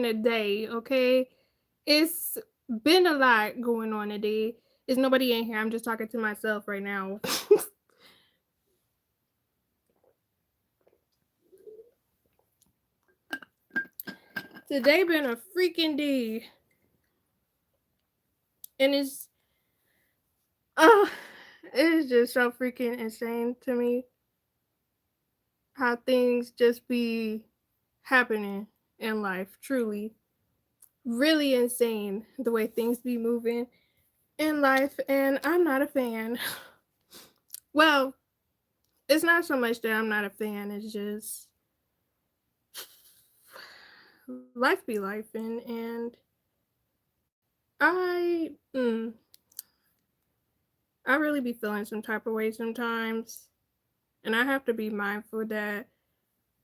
a day, okay? It's been a lot going on today. There's nobody in here. I'm just talking to myself right now. Today been a freaking day. And uh it's just so freaking insane to me how things just be happening in life, truly. Really insane the way things be moving in life, and I'm not a fan. Well, it's not so much that I'm not a fan, it's just life be life, and I really be feeling some type of way sometimes, and I have to be mindful that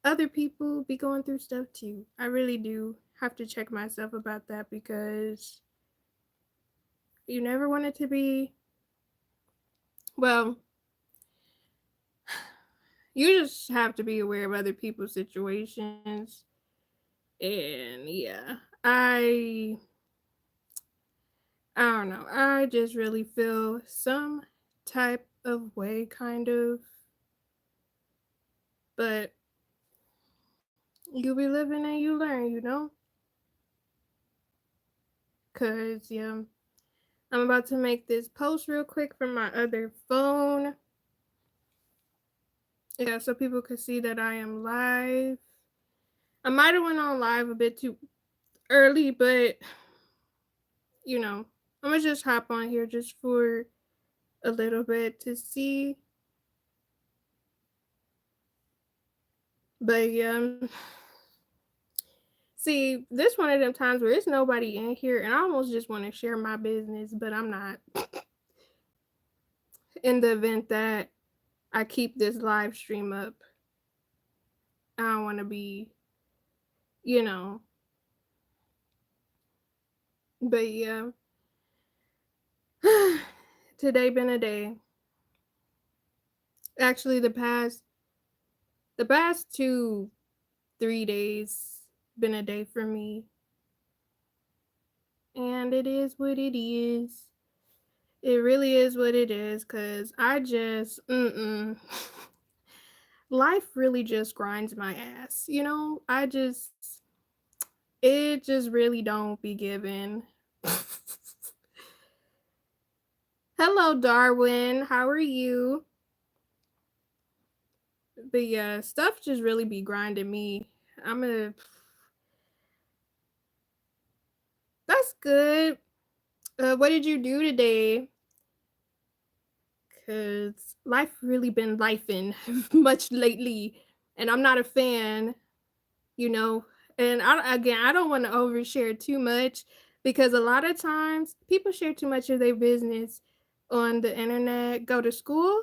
other people be going through stuff too. I really do have to check myself about that because you never want it to be, well, you just have to be aware of other people's situations. And yeah, I don't know. I just really feel some type of way, kind of. But you be living and you learn, you know? Because, yeah, I'm about to make this post real quick from my other phone. Yeah, so people could see that I am live. I might have went on live a bit too early, but, you know, I'm going to just hop on here just for a little bit to see. But, yeah. See, this one of them times where there's nobody in here, and I almost just want to share my business, but I'm not. In the event that I keep this live stream up, I don't want to be, you know. But yeah, today been a day. Actually, the past 2-3 days been a day for me, and it is what it is. It really is what it is, cause I just life really just grinds my ass. You know, it just really don't be given. Hello, Darwin. How are you? But yeah, stuff just really be grinding me. I'm a. That's good. What did you do today? Cause life really been lifing much lately, and I'm not a fan. You know, and I don't want to overshare too much because a lot of times people share too much of their business on the internet. Go to school,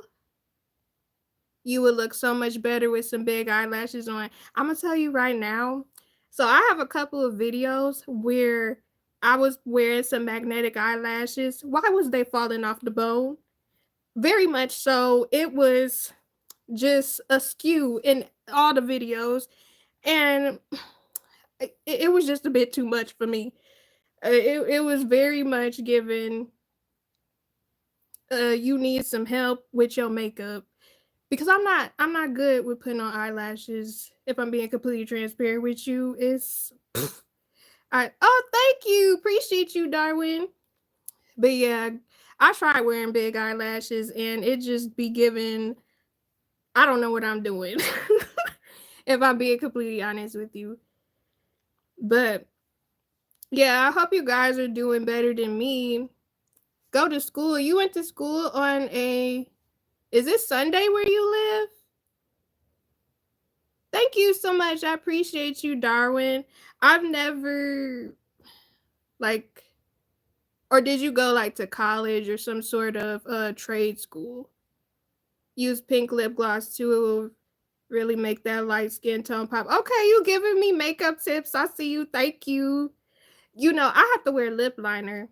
you would look so much better with some big eyelashes on. I'm gonna tell you right now. So I have a couple of videos where I was wearing some magnetic eyelashes. Why was they falling off the bone? Very much so. It was just askew in all the videos, and it was just a bit too much for me. It was very much given. You need some help with your makeup because I'm not good with putting on eyelashes. If I'm being completely transparent with you, it's I oh thank you, appreciate you, Darwin. But yeah, I tried wearing big eyelashes and it just be giving. I don't know what I'm doing. If I'm being completely honest with you, but yeah, I hope you guys are doing better than me. Go to school. You went to school on a. Is it Sunday where you live? Thank you so much. I appreciate you, Darwin. I've never like or did you go like to college or some sort of trade school? Use pink lip gloss to really make that light skin tone pop. Okay, you giving me makeup tips. I see you. Thank you. You know, I have to wear lip liner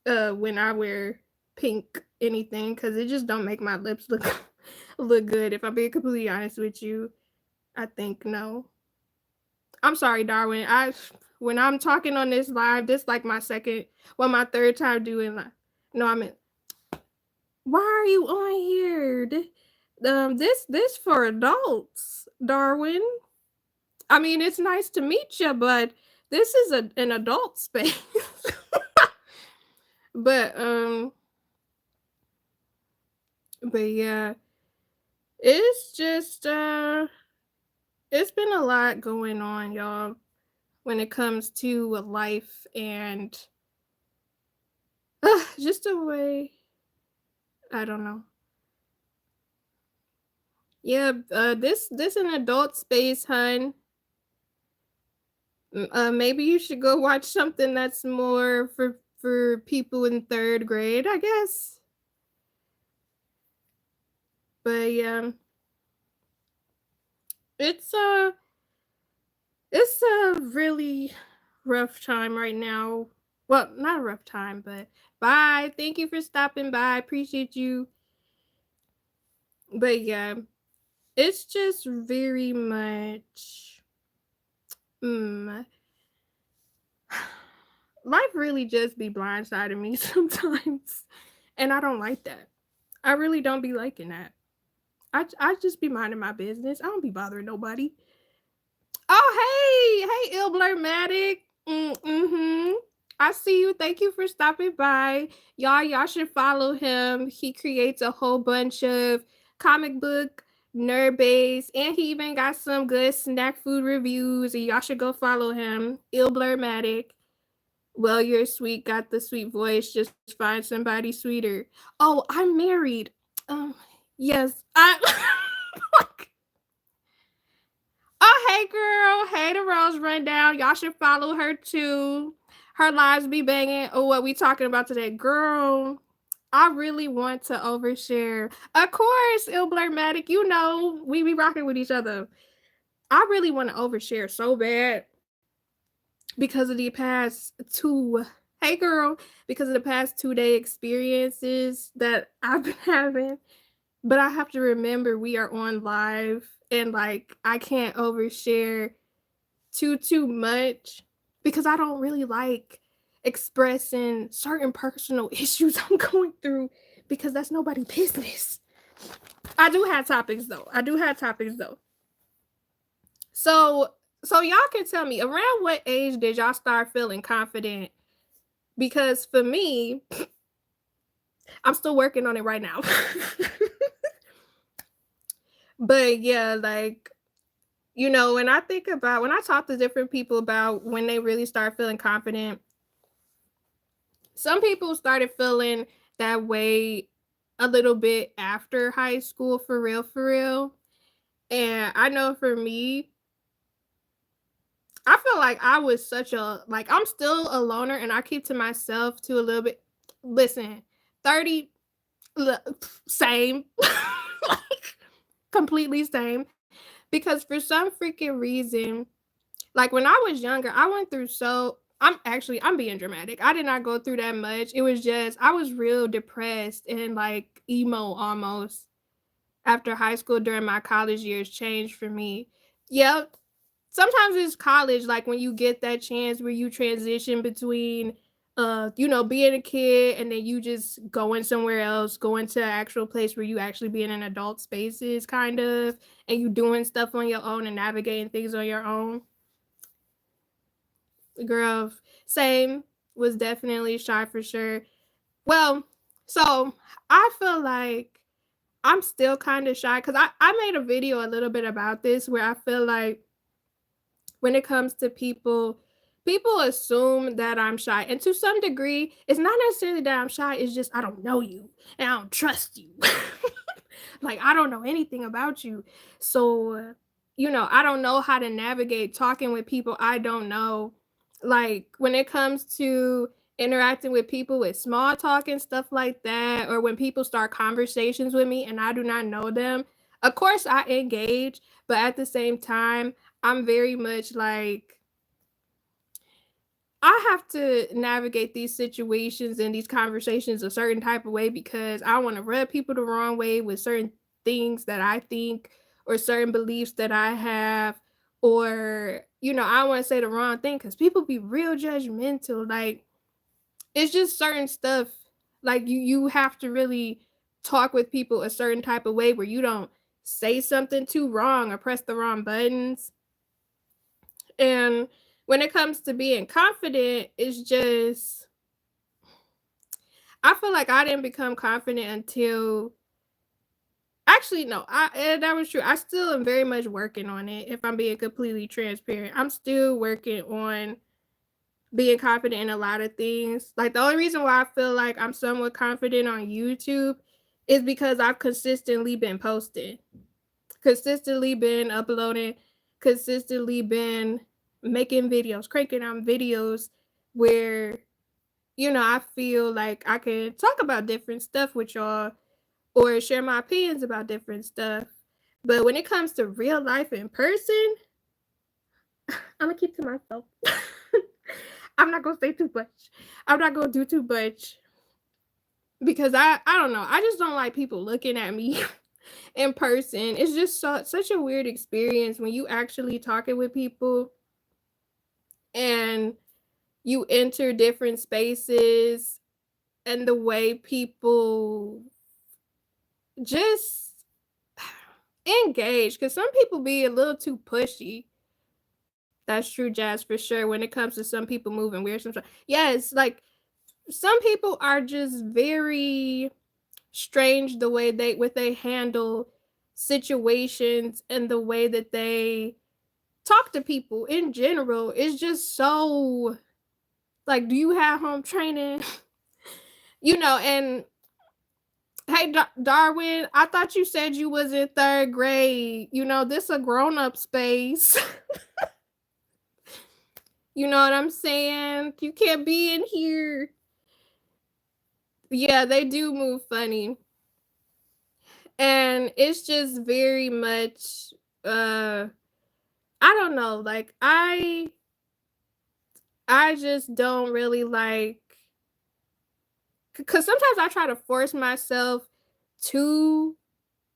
when I wear pink anything cuz it just don't make my lips look look good if I'm being completely honest with you. I think no. I'm sorry, Darwin. I when I'm talking on this live, this like my second, well, my third time doing live. No, I mean, why are you on here? This for adults, Darwin. I mean, it's nice to meet you, but this is an adult space. but um, but yeah, it's just it's been a lot going on, y'all, when it comes to life and just a way. I don't know. Yeah, this an adult space, hun. Maybe you should go watch something that's more for people in third grade, I guess. But yeah, it's a it's a really rough time right now. Well, not a rough time, but bye. Thank you for stopping by. Appreciate you. But yeah, it's just very much. Mm, life really just be blindsiding me sometimes, and I don't like that. I really don't be liking that. I just be minding my business. I don't be bothering nobody. Oh hey Ill Blurmatic. Mm-hmm. I see you. Thank you for stopping by. Y'all should follow him. He creates a whole bunch of comic book nerd base, and he even got some good snack food reviews. And y'all should go follow him. Ill Blurmatic. Well, you're sweet, got the sweet voice. Just find somebody sweeter. Oh, I'm married. Um, yes, I. Oh, hey, girl. Hey, the Rose Rundown. Y'all should follow her too. Her lives be banging. Oh, what we talking about today, girl? I really want to overshare. Of course, Il Blurmatic. You know we be rocking with each other. I really want to overshare so bad because of the past two. Hey, girl. Because of the past 2 day experiences that I've been having. But I have to remember we are on live and like I can't overshare too much because I don't really like expressing certain personal issues I'm going through because that's nobody's business. I do have topics though. So y'all can tell me around what age did y'all start feeling confident? Because for me, I'm still working on it right now. But yeah, like when I think about when I talk to different people about when they really start feeling confident, some people started feeling that way a little bit after high school for real, for real. And I know for me, I feel like I was such a like I'm still a loner and I keep to myself too a little bit. Listen, 30 same. Like completely same because for some freaking reason, like when I was younger, I went through I'm being dramatic. I did not go through that much. It was just I was real depressed and like emo almost after high school during my college years changed for me. Yep. Sometimes it's college, like when you get that chance where you transition between being a kid and then you just going somewhere else, going to an actual place where you actually be in an adult spaces kind of and you doing stuff on your own and navigating things on your own. Girl, same, was definitely shy for sure. Well, so I feel like I'm still kind of shy because I made a video a little bit about this where I feel like when it comes to people assume that I'm shy. And to some degree, it's not necessarily that I'm shy, it's just I don't know you and I don't trust you. Like I don't know anything about you. So, I don't know how to navigate talking with people I don't know. Like when it comes to interacting with people with small talk and stuff like that, or when people start conversations with me and I do not know them, of course I engage, but at the same time, I'm very much like I have to navigate these situations and these conversations a certain type of way because I want to rub people the wrong way with certain things that I think or certain beliefs that I have or, I don't want to say the wrong thing because people be real judgmental. Like, it's just certain stuff. Like, you have to really talk with people a certain type of way where you don't say something too wrong or press the wrong buttons. And when it comes to being confident, it's just, I feel like I didn't become confident until, actually, no, that was true. I still am very much working on it. If I'm being completely transparent, I'm still working on being confident in a lot of things. Like, the only reason why I feel like I'm somewhat confident on YouTube is because I've consistently been posting, consistently been uploading, consistently been making videos, cranking out videos where, I feel like I can talk about different stuff with y'all or share my opinions about different stuff. But when it comes to real life in person, I'm gonna keep to myself. I'm not gonna say too much. I'm not gonna do too much because I don't know. I just don't like people looking at me in person. It's just such a weird experience when you actually talking with people and you enter different spaces and the way people just engage, because some people be a little too pushy. That's true, Jazz, for sure. When it comes to some people moving weird, sometimes, yes, like some people are just very strange the way they handle situations and the way that they talk to people in general is just so, like, do you have home training? And hey, Darwin, I thought you said you was in third grade. This a grown-up space. You know what I'm saying? You can't be in here. Yeah, they do move funny. And it's just very much I don't know, like I just don't really like, cuz sometimes I try to force myself to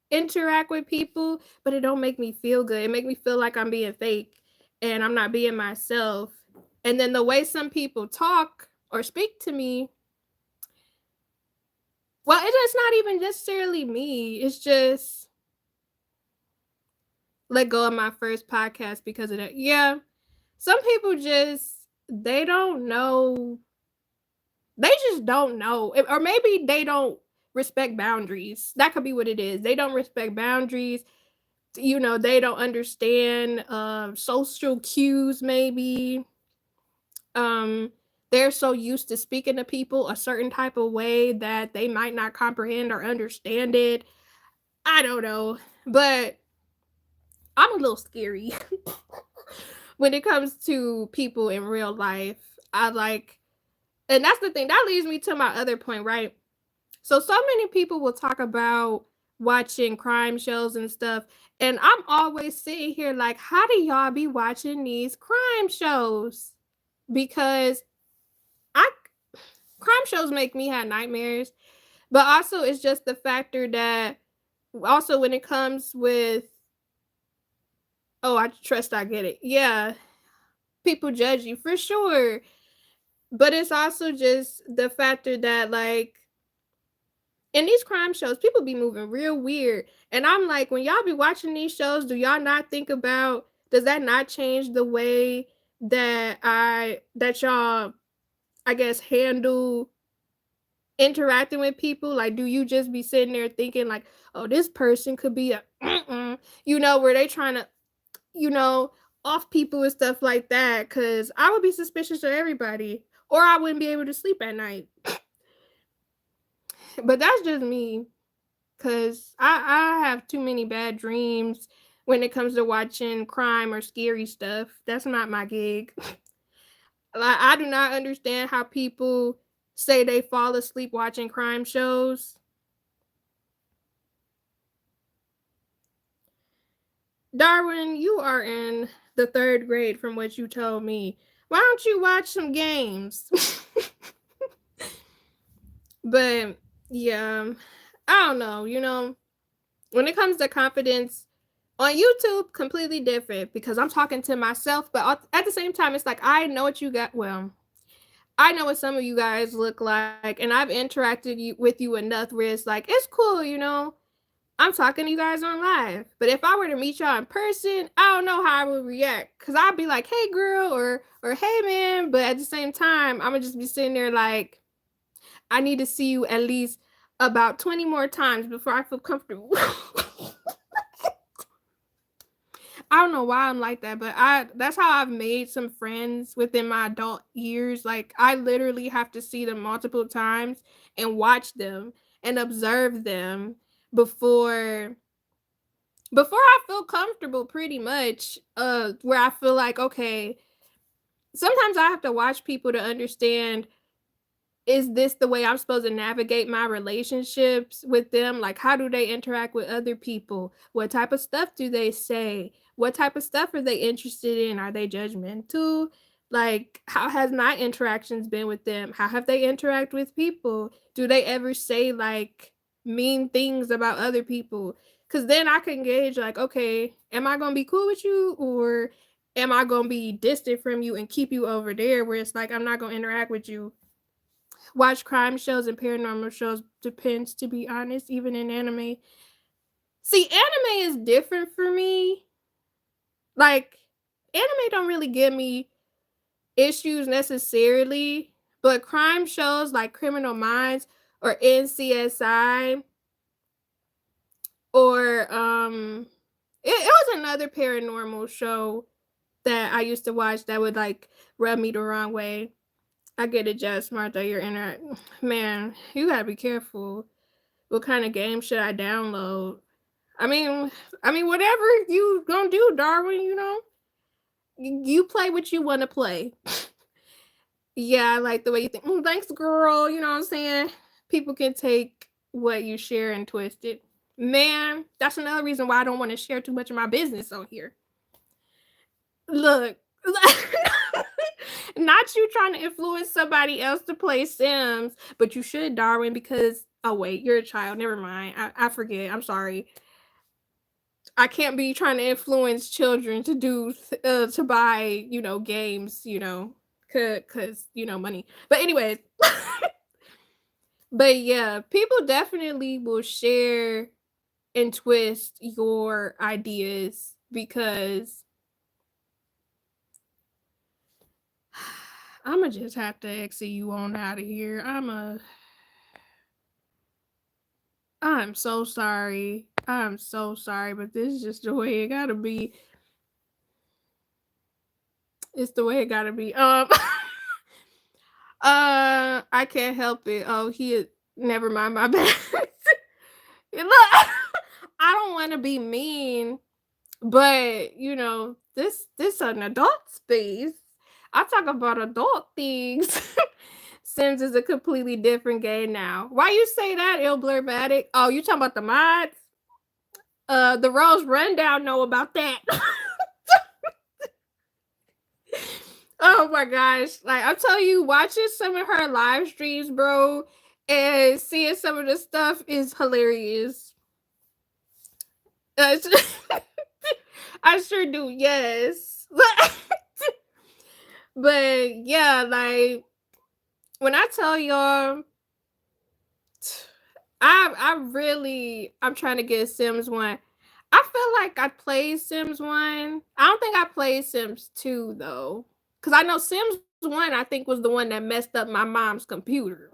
interact with people, but it don't make me feel good. It make me feel like I'm being fake and I'm not being myself. And then the way some people talk or speak to me, well, it's not even necessarily me. It's just let go of my first podcast because of that. Yeah. Some people just they don't know. They just don't know. Or maybe they don't respect boundaries. That could be what it is. They don't respect boundaries. They don't understand social cues maybe. Um they're so used to speaking to people a certain type of way that they might not comprehend or understand it. I don't know. But I'm a little scary when it comes to people in real life. I like, and that's the thing that leads me to my other point, right? So many people will talk about watching crime shows and stuff, and I'm always sitting here like, how do y'all be watching these crime shows? Because I crime shows make me have nightmares, but also it's just the factor that also when it comes with, oh, I trust I get it. Yeah, people judge you for sure. But it's also just the factor that, like, in these crime shows, people be moving real weird. And I'm like, when y'all be watching these shows, do y'all not think about, does that not change the way that y'all, I guess, handle interacting with people? Like, do you just be sitting there thinking like, oh, this person could be a where they trying to, you know, off people and stuff like that? Cause I would be suspicious of everybody. Or I wouldn't be able to sleep at night. But that's just me. Cause I have too many bad dreams when it comes to watching crime or scary stuff. That's not my gig. Like, I do not understand how people say they fall asleep watching crime shows. Darwin, you are in the third grade from what you told me. Why don't you watch some games? But yeah, I don't know, when it comes to confidence, On YouTube, completely different because I'm talking to myself, but at the same time, it's like I know what you got. Well, I know what some of you guys look like, and I've interacted with you enough where it's like it's cool, you know. I'm talking to you guys on live, but if I were to meet y'all in person, I don't know how I would react because I'd be like, "Hey, girl," or "Hey, man," but at the same time, I'm gonna just be sitting there like, I need to see you at least about 20 more times before I feel comfortable. I don't know why I'm like that, but I that's how I've made some friends within my adult years. Like I literally have to see them multiple times and watch them and observe them before I feel comfortable pretty much where I feel like okay, sometimes I have to watch people to understand, is this the way I'm supposed to navigate my relationships with them? Like, how do they interact with other people? What type of stuff do they say? What type of stuff are they interested in? Are they judgmental? Like, how has my interactions been with them? How have they interact with people? Do they ever say like mean things about other people? Because then I can gauge like, okay, am I gonna be cool with you, or am I gonna be distant from you and keep you over there where it's like I'm not gonna interact with you? Watch crime shows and paranormal shows, depends, to be honest, even in anime. See, anime is different for me. Like, anime don't really give me issues necessarily, but crime shows like Criminal Minds or NCSI or it was another paranormal show that I used to watch that would like rub me the wrong way. I get it, Jasmine, that you're man, you gotta be careful. What kind of game should I download? I mean, whatever you gonna do, Darwin. You know, you play what you want to play. Yeah, I like the way you think. Thanks, girl. You know what I'm saying? People can take what you share and twist it. Man, that's another reason why I don't want to share too much of my business on here. Look, not you trying to influence somebody else to play Sims, but you should, Darwin, because oh wait, you're a child. Never mind. I forget. I'm sorry. I can't be trying to influence children to to buy, you know, games, you know, cause you know, money. But anyways, but yeah, people definitely will share and twist your ideas because I'ma just have to exit you on out of here. I'm so sorry. I'm so sorry, but this is just the way it gotta be. It's the way it gotta be. I can't help it. Oh, never mind, my bad. Look, I don't want to be mean, but you know, this an adult space. I talk about adult things. Sims is a completely different game now. Why you say that, Il Blurmatic? Oh, you talking about the mods? The Rose Rundown know about that. Oh my gosh. Like I'm telling you, watching some of her live streams, bro, and seeing some of the stuff is hilarious. Uh, I sure do, yes. But yeah, like when I tell y'all, I'm trying to get Sims 1. I feel like I played Sims 1. I don't think I played Sims 2 though. Cause I know Sims 1 I think was the one that messed up my mom's computer.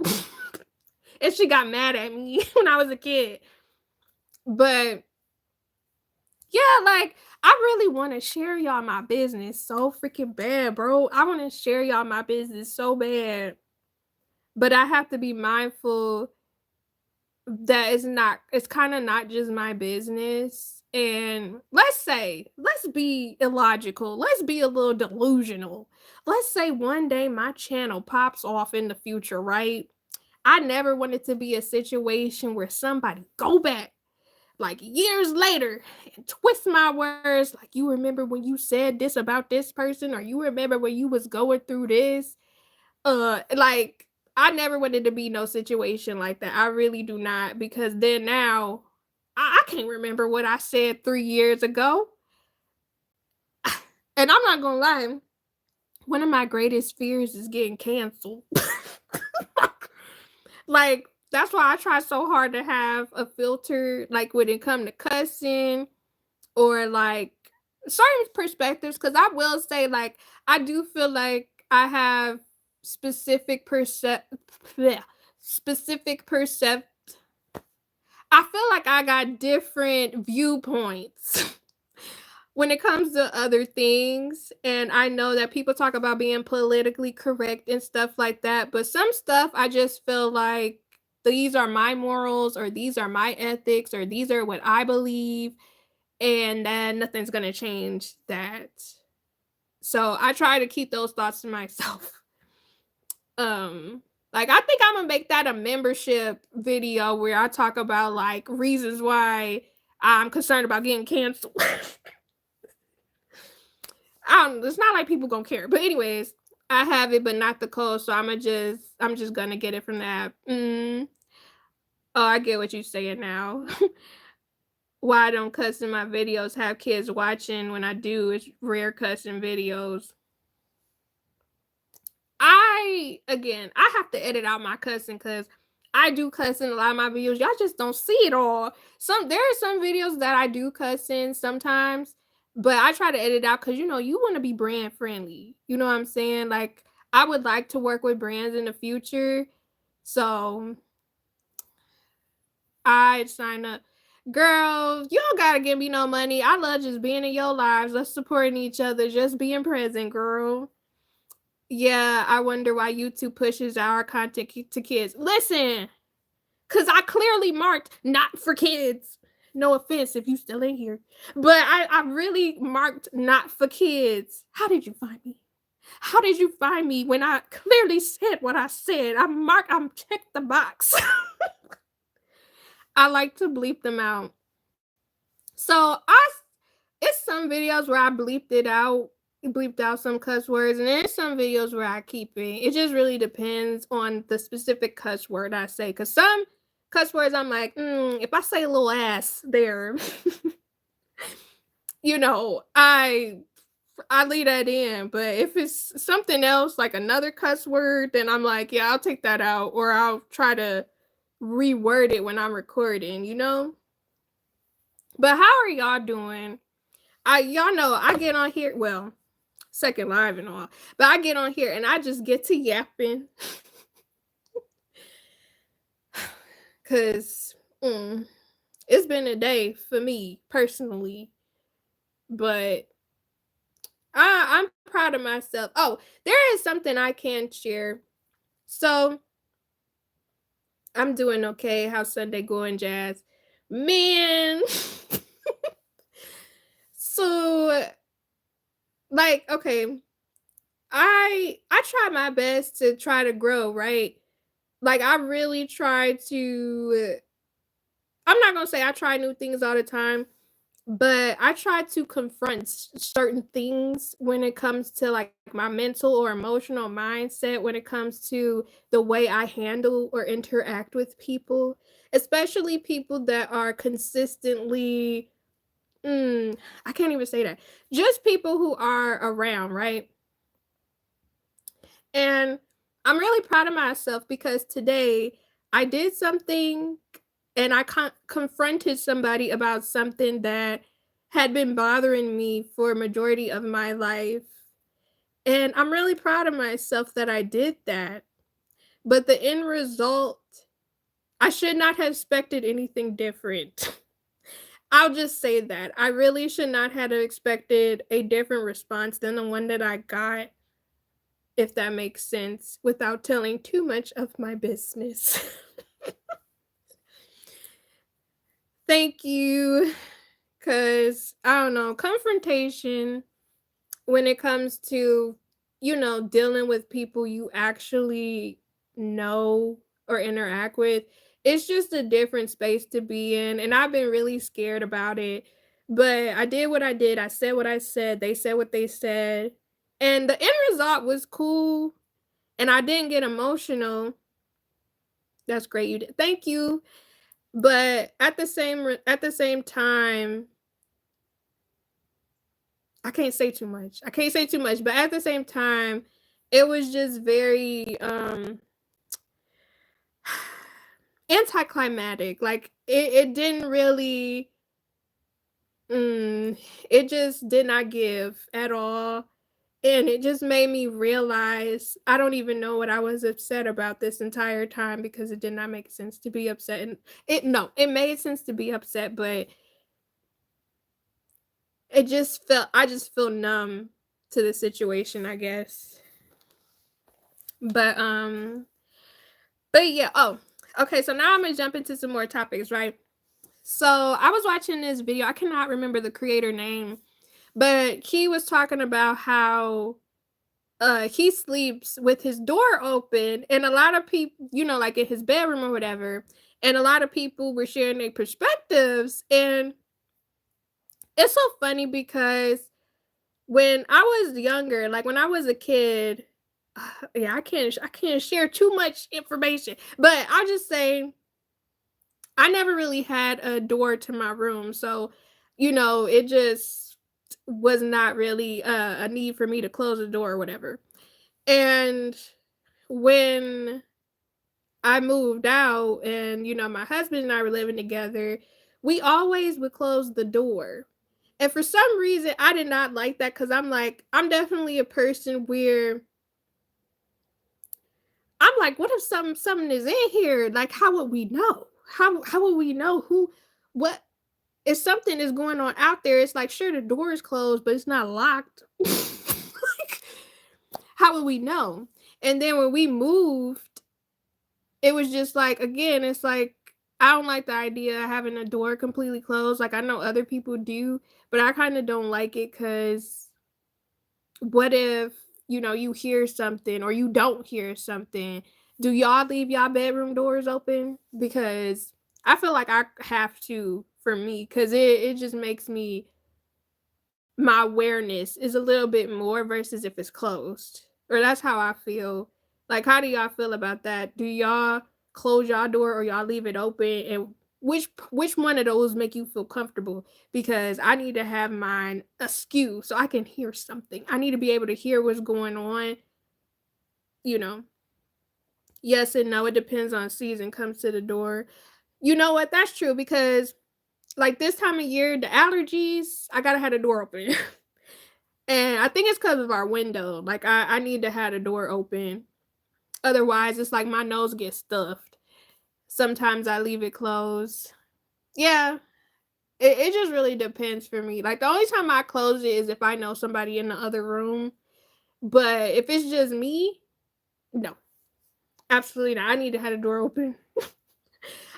And she got mad at me when I was a kid. But yeah, like I really want to share y'all my business so freaking bad, bro. I want to share y'all my business so bad. But I have to be mindful that it's kind of not just my business. And let's be illogical. Let's be a little delusional. Let's say one day my channel pops off in the future, right? I never want it to be a situation where somebody go back like years later and twist my words like you remember when you said this about this person, or you remember when you was going through this. Like I never wanted to be no situation like that. I really do not, because then now I can't remember what I said 3 years ago. And I'm not gonna lie, one of my greatest fears is getting canceled. Like, that's why I try so hard to have a filter, like when it come to cussing or like certain perspectives. Cause I will say, like, I do feel like I have specific specific percept. I feel like I got different viewpoints when it comes to other things. And I know that people talk about being politically correct and stuff like that. But some stuff I just feel like these are my morals or these are my ethics or these are what I believe. And then nothing's going to change that. So I try to keep those thoughts to myself. Like I think I'm gonna make that a membership video where I talk about like reasons why I'm concerned about getting canceled. It's not like people gonna care. But anyways, I have it, but not the code. So I'm just gonna get it from the app. Oh, I get what you're saying now. Why I don't cuss in my videos, have kids watching when I do, it's rare cussing videos. I have to edit out my cussing because I do cuss in a lot of my videos. Y'all just don't see it all. There are some videos that I do cuss in sometimes, but I try to edit out because you want to be brand friendly. You know what I'm saying? Like I would like to work with brands in the future. So I sign up. Girl, you don't gotta give me no money. I love just being in your lives. Us supporting each other, just being present, girl. Yeah, I wonder why YouTube pushes our content to kids. Listen, because I clearly marked not for kids. No offense if you still in here. But I really marked not for kids. How did you find me? How did you find me when I clearly said what I said? I'm checked the box. I like to bleep them out. So it's some videos where I bleeped out some cuss words, and there's some videos where I keep it. It just really depends on the specific cuss word I say. Cause some cuss words I'm like, if I say a little ass there, I leave that in. But if it's something else, like another cuss word, then I'm like, yeah, I'll take that out, or I'll try to reword it when I'm recording. But how are y'all doing? Y'all know I get on here, well, second live and all, but I get on here and I just get to yapping. Cause it's been a day for me personally, but I'm proud of myself. Oh, there is something I can share. So I'm doing okay. How's Sunday going, Jazz? Man. So like, okay, I try my best to try to grow, right? Like I really try to I'm not going to say I try new things all the time, but I try to confront certain things when it comes to like my mental or emotional mindset when it comes to the way I handle or interact with people, especially people that are consistently I can't even say that. Just people who are around, right? And I'm really proud of myself because today I did something and I confronted somebody about something that had been bothering me for a majority of my life. And I'm really proud of myself that I did that. But the end result, I should not have expected anything different. I'll just say that. I really should not have expected a different response than the one that I got, if that makes sense, without telling too much of my business. Thank you. Because, I don't know, confrontation when it comes to, dealing with people you actually know or interact with, it's just a different space to be in. And I've been really scared about it. But I did what I did. I said what I said. They said what they said. And the end result was cool. And I didn't get emotional. That's great. You did. Thank you. But at the same time, I can't say too much. I can't say too much, but at the same time, it was just very anticlimactic. Like it didn't really it just did not give at all. And it just made me realize I don't even know what I was upset about this entire time because it did not make sense to be upset. And it no, it made sense to be upset, but it just felt I just feel numb to the situation, I guess. But yeah, oh, okay, so now I'm gonna jump into some more topics, right? So I was watching this video, I cannot remember the creator name, but he was talking about how he sleeps with his door open, and a lot of people, you know, like in his bedroom or whatever, and a lot of people were sharing their perspectives. And it's so funny because when I was younger, like when I was a kid, yeah, I can't share too much information, but I'll just say I never really had a door to my room, so you know, it just was not really a need for me to close the door or whatever. And when I moved out and you know my husband and I were living together, we always would close the door. And for some reason I did not like that cuz I'm like I'm definitely a person where I'm like what if something is in here? Like how would we know? How would we know who what if something is going on out there? It's like sure the door is closed but it's not locked. Like how would we know? And then when we moved, it was just like again, it's like I don't like the idea of having a door completely closed. Like I know other people do, but I kind of don't like it because what if you know you hear something or you don't hear something? Do y'all leave y'all bedroom doors open? Because I feel like I have to for me because it just makes me my awareness is a little bit more versus if it's closed. Or that's how I feel. Like, how do y'all feel about that? Do y'all close y'all door or y'all leave it open? And which one of those make you feel comfortable? Because I need to have mine askew so I can hear something. I need to be able to hear what's going on. You know, yes and no. It depends on season comes to the door. You know what? That's true because like this time of year, the allergies, I gotta have the door open. And I think it's because of our window. Like I need to have the door open. Otherwise, it's like my nose gets stuffed. Sometimes I leave it closed. Yeah, it just really depends for me. Like the only time I close it is if I know somebody in the other room. But if it's just me, no, absolutely not. I need to have the door open.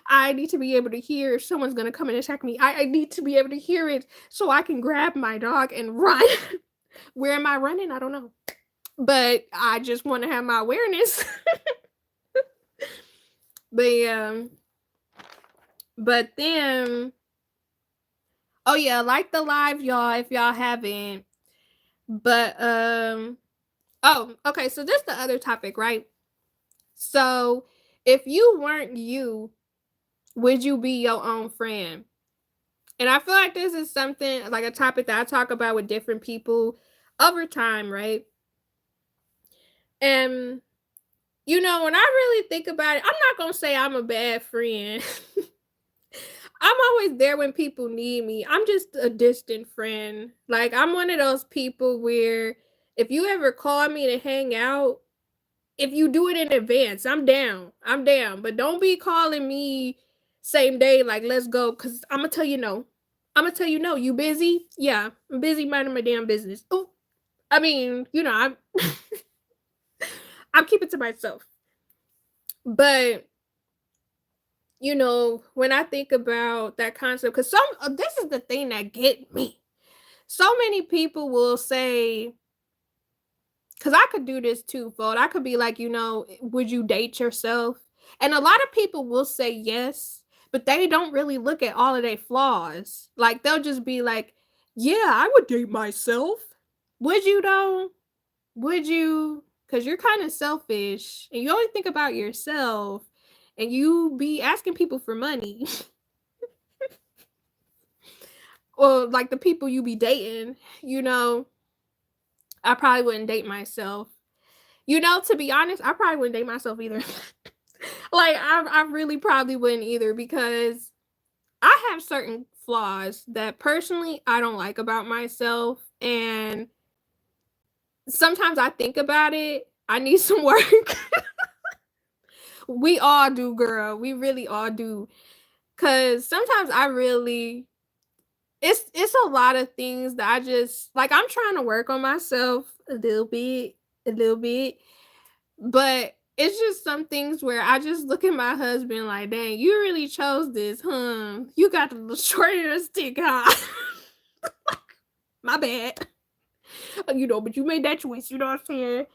I need to be able to hear if someone's gonna come and attack me. I need to be able to hear it so I can grab my dog and run. Where am I running? I don't know. But I just want to have my awareness. But but then oh yeah, like the live y'all if y'all haven't. But oh, okay, so this the other topic, right? So if you weren't you, would you be your own friend? And I feel like this is something like a topic that I talk about with different people over time, right? And you know, when I really think about it, I'm not gonna say I'm a bad friend. I'm always there when people need me. I'm just a distant friend. Like I'm one of those people where if you ever call me to hang out, if you do it in advance, I'm down. I'm down. But don't be calling me same day like let's go cuz I'm gonna tell you no. I'm gonna tell you no. You busy? Yeah, I'm busy minding my damn business. Oh, I mean, you know, I'm keeping to myself. But you know, when I think about that concept, because this is the thing that get me. So many people will say, because I could do this twofold. I could be like, you know, would you date yourself? And a lot of people will say yes, but they don't really look at all of their flaws. Like they'll just be like, yeah, I would date myself. Would you though? Would you? Because you're kind of selfish and you only think about yourself. and you be asking people for money, or like the people you be dating, I probably wouldn't date myself. To be honest, I probably wouldn't date myself either. Like I really probably wouldn't either, because I have certain flaws that personally I don't like about myself, and sometimes I think about it. I need some work. We all do, girl. We really all do. Cause sometimes I really it's a lot of things that I just like. I'm trying to work on myself a little bit, but it's just some things where I just look at my husband like, dang, you really chose this, huh? You got the short end of the stick, huh? My bad. But you made that choice, you know what I'm saying?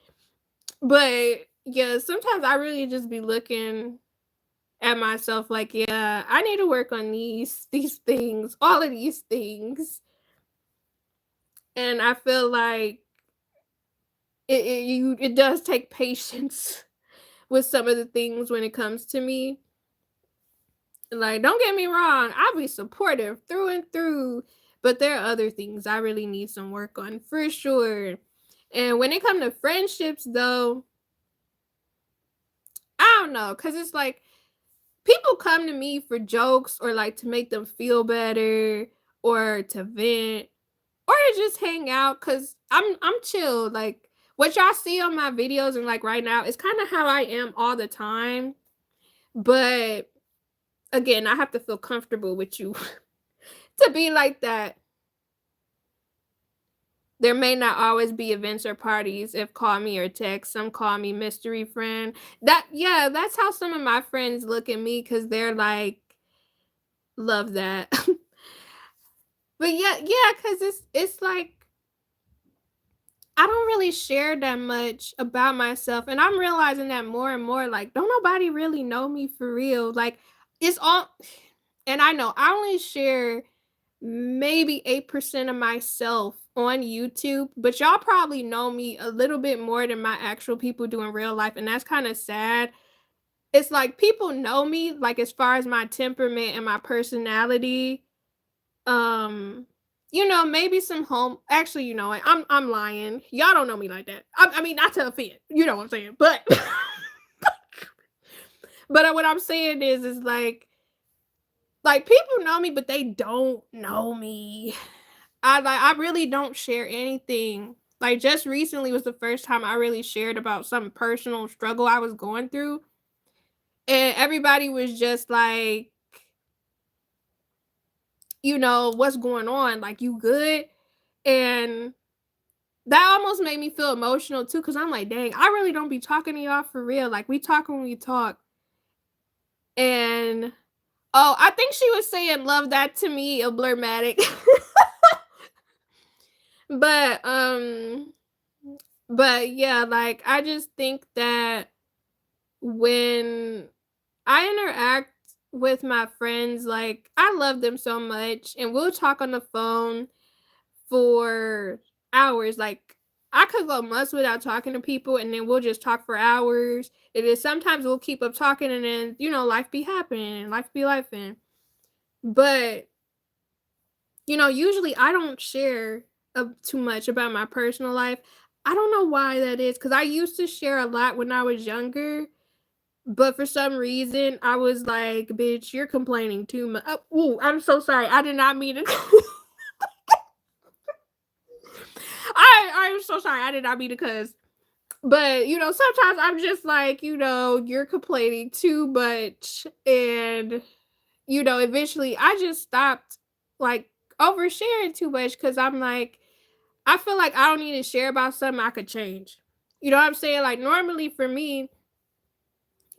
But yeah, sometimes I really just be looking at myself like, yeah, I need to work on these things, all of these things. And I feel like it does take patience with some of the things when it comes to me. Like, don't get me wrong, I'll be supportive through and through, but there are other things I really need some work on for sure. And when it comes to friendships, though, I don't know, because it's like people come to me for jokes or like to make them feel better or to vent or to just hang out, because I'm chill. Like what y'all see on my videos and like right now, it's kind of how I am all the time. But again, I have to feel comfortable with you to be like that. There may not always be events or parties if call me or text. Some call me mystery friend. Yeah, that's how some of my friends look at me, because they're like, love that. But yeah, because it's like I don't really share that much about myself, and I'm realizing that more and more. Like, don't nobody really know me for real. Like, it's all, and I know I only share maybe 8% of myself on YouTube, but y'all probably know me a little bit more than my actual people do in real life, and that's kind of sad. It's like people know me, like as far as my temperament and my personality. Um, maybe some home. Actually, you know what? I'm lying. Y'all don't know me like that. I mean, not to offend. You know what I'm saying, but but what I'm saying is like people know me, but they don't know me. I really don't share anything. Like just recently was the first time I really shared about some personal struggle I was going through. And everybody was just like, what's going on? Like, you good? And that almost made me feel emotional too, because I'm like, dang, I really don't be talking to y'all for real. Like, we talk when we talk. And oh, I think she was saying love that to me, a blurmatic. but but yeah, like I just think that when I interact with my friends, like I love them so much, and we'll talk on the phone for hours. Like I could go months without talking to people, and then we'll just talk for hours. And then sometimes we'll keep up talking, and then life be happening, life be lifing. But usually I don't share too much about my personal life. I don't know why that is, because I used to share a lot when I was younger. But for some reason, I was like, "Bitch, you're complaining too much." Oh, I'm so sorry. I did not mean to. I'm so sorry. I did not mean to cuss. But sometimes I'm just like, you're complaining too much, and eventually I just stopped like oversharing too much, because I'm like, I feel like I don't need to share about something I could change. You know what I'm saying? Like normally for me,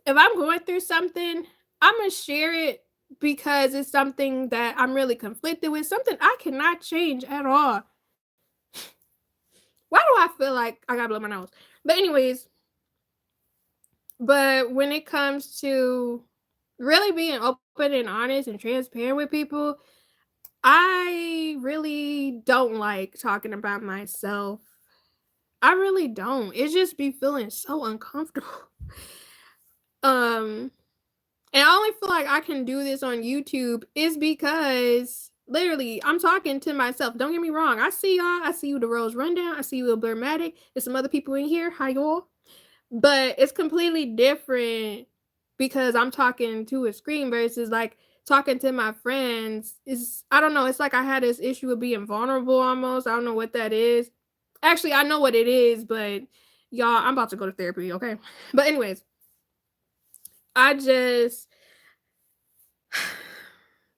if I'm going through something, I'm gonna share it because it's something that I'm really conflicted with, something I cannot change at all. Why do I feel like I gotta blow my nose? But anyways, but when it comes to really being open and honest and transparent with people, I really don't like talking about myself. I really don't. It just be feeling so uncomfortable. Um And I only feel like I can do this on YouTube is because literally I'm talking to myself. Don't get me wrong. I see y'all. I see you, the Rose Rundown. I see you, Lil Blurmatic. There's some other people in here. Hi, y'all. But it's completely different because I'm talking to a screen versus like talking to my friends. Is I don't know. It's like I had this issue of being vulnerable almost. I don't know what that is. Actually, I know what it is, but y'all, I'm about to go to therapy, okay? But anyways, I just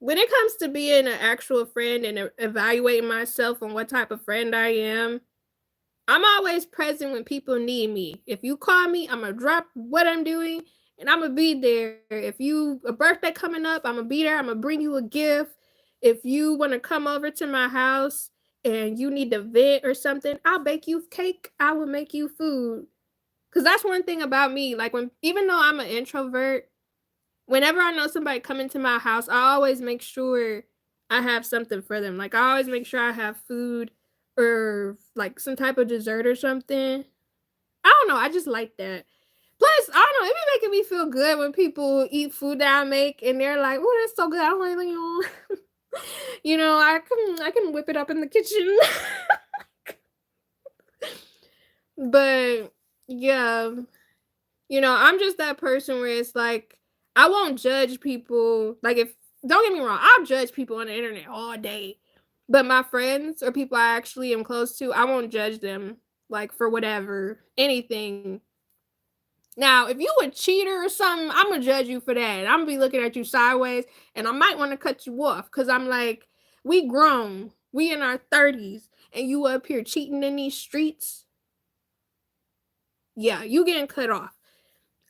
when it comes to being an actual friend and evaluating myself on what type of friend I am, I'm always present when people need me. If you call me, I'm gonna drop what I'm doing and I'm gonna be there. If you a birthday coming up, I'm gonna be there. I'm gonna bring you a gift. If you want to come over to my house and you need to vent or something, I'll bake you cake. I will make you food. Cause that's one thing about me. Like when even though I'm an introvert, whenever I know somebody coming to my house, I always make sure I have something for them. Like I always make sure I have food or like some type of dessert or something. I don't know. I just like that. Plus, I don't know. It be making me feel good when people eat food that I make and they're like, "Oh, that's so good." I'm like, you know, I can whip it up in the kitchen. But yeah, you know, I'm just that person where it's like I won't judge people. Like if don't get me wrong, I'll judge people on the internet all day. But my friends or people I actually am close to, I won't judge them like for whatever, anything. Now, if you a cheater or something, I'm gonna judge you for that. I'm gonna be looking at you sideways and I might want to cut you off because I'm like, we grown, we in our 30s, and you up here cheating in these streets. Yeah, you getting cut off.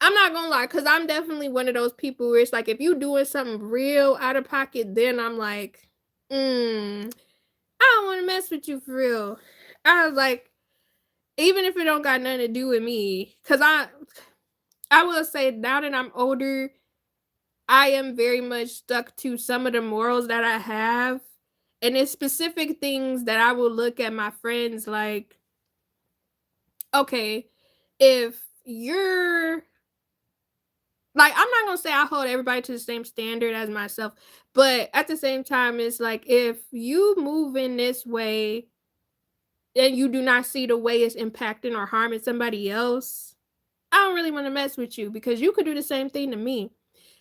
I'm not gonna lie, cause I'm definitely one of those people where it's like if you doing something real out of pocket, then I'm like, I don't want to mess with you for real. I was like, even if it don't got nothing to do with me, cause I will say now that I'm older, I am very much stuck to some of the morals that I have, and it's specific things that I will look at my friends like, okay, if you're like I'm not gonna say I hold everybody to the same standard as myself, but at the same time, it's like if you move in this way and you do not see the way it's impacting or harming somebody else, I don't really want to mess with you because you could do the same thing to me.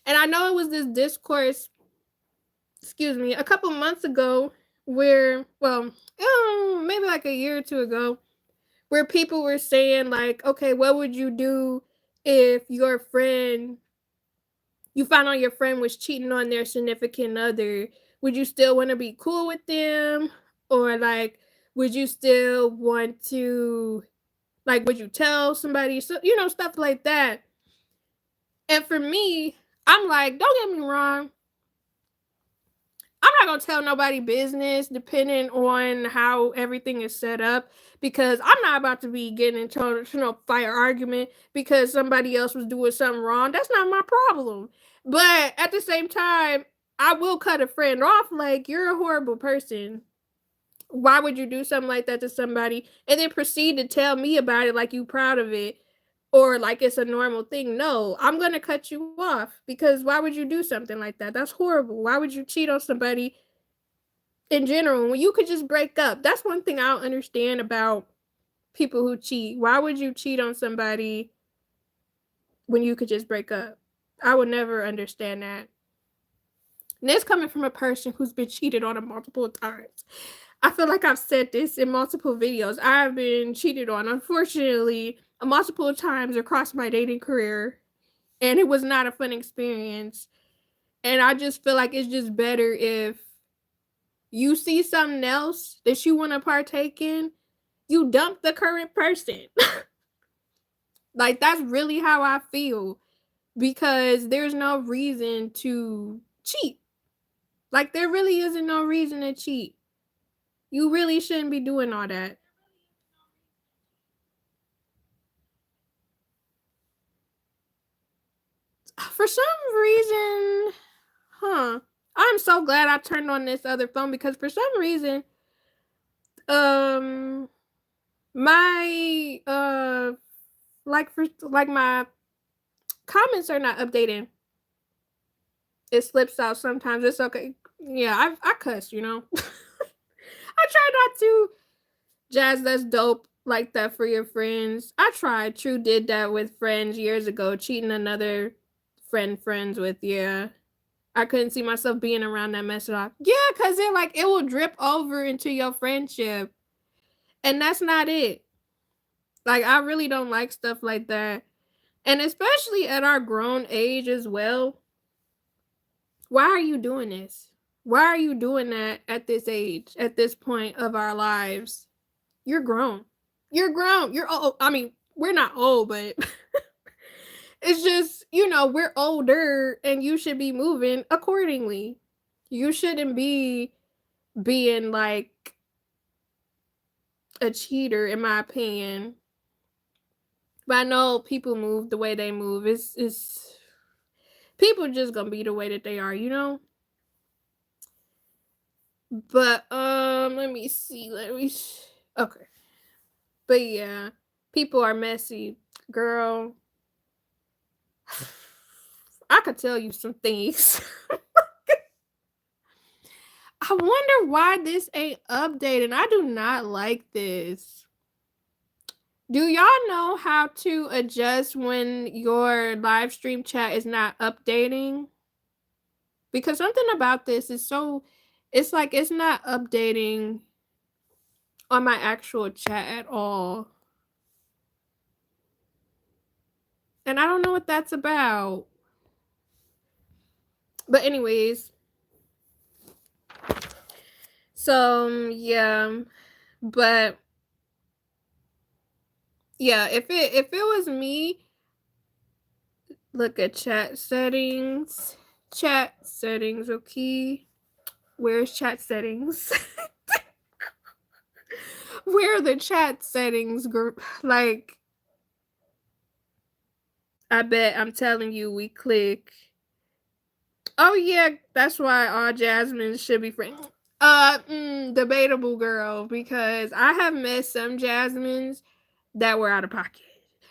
And I know it was this discourse, excuse me, a couple months ago where, well, maybe like a year or two ago, where people were saying like, okay, what would you do if your friend you found out your friend was cheating on their significant other? Would you still want to be cool with them? Or like would you still want to like would you tell somebody so stuff like that. And for me, I'm like, don't get me wrong, I'm not gonna tell nobody business depending on how everything is set up because I'm not about to be getting into a fire argument because somebody else was doing something wrong. That's not my problem. But at the same time, I will cut a friend off like you're a horrible person. Why would you do something like that to somebody and then proceed to tell me about it like you proud of it or like it's a normal thing? No, I'm gonna cut you off because why would you do something like that? That's horrible. Why would you cheat on somebody in general when you could just break up? That's one thing I don't understand about people who cheat. Why would you cheat on somebody when you could just break up? I would never understand that. And this coming from a person who's been cheated on multiple times. I feel like I've said this in multiple videos. I've been cheated on, unfortunately, multiple times across my dating career, and it was not a fun experience. And I just feel like it's just better if you see something else that you want to partake in, you dump the current person. Like that's really how I feel because there's no reason to cheat. Like there really isn't no reason to cheat. You really shouldn't be doing all that. For some reason, huh? I'm so glad I turned on this other phone because for some reason, um, my like my comments are not updating. It slips out sometimes. It's okay. Yeah, I cuss, you know. I try not to. Jazz, that's dope like that for your friends. I tried. True did that with friends years ago, cheating another friends with. Yeah. I couldn't see myself being around that mess at all. Yeah, because it will drip over into your friendship. And that's not it. Like, I really don't like stuff like that. And especially at our grown age as well. Why are you doing this? Why are you doing that at this age, at this point of our lives? You're grown. You're grown. You're old. I mean, we're not old, but it's just, we're older and you should be moving accordingly. You shouldn't be being like a cheater, in my opinion. But I know people move the way they move. It's people just gonna be the way that they are, you know? But let me see. Okay. But yeah, people are messy. Girl, I could tell you some things. I wonder why this ain't updated. I do not like this. Do y'all know how to adjust when your live stream chat is not updating? Because something about this is it's like it's not updating on my actual chat at all. And I don't know what that's about. But anyways, so yeah, but yeah, if it was me, look at chat settings. Chat settings, okay. Where's chat settings? Where are the chat settings group? Like, I bet I'm telling you, we click. Oh yeah, that's why all Jasmines should be friends. Debatable, girl, because I have met some Jasmines that were out of pocket.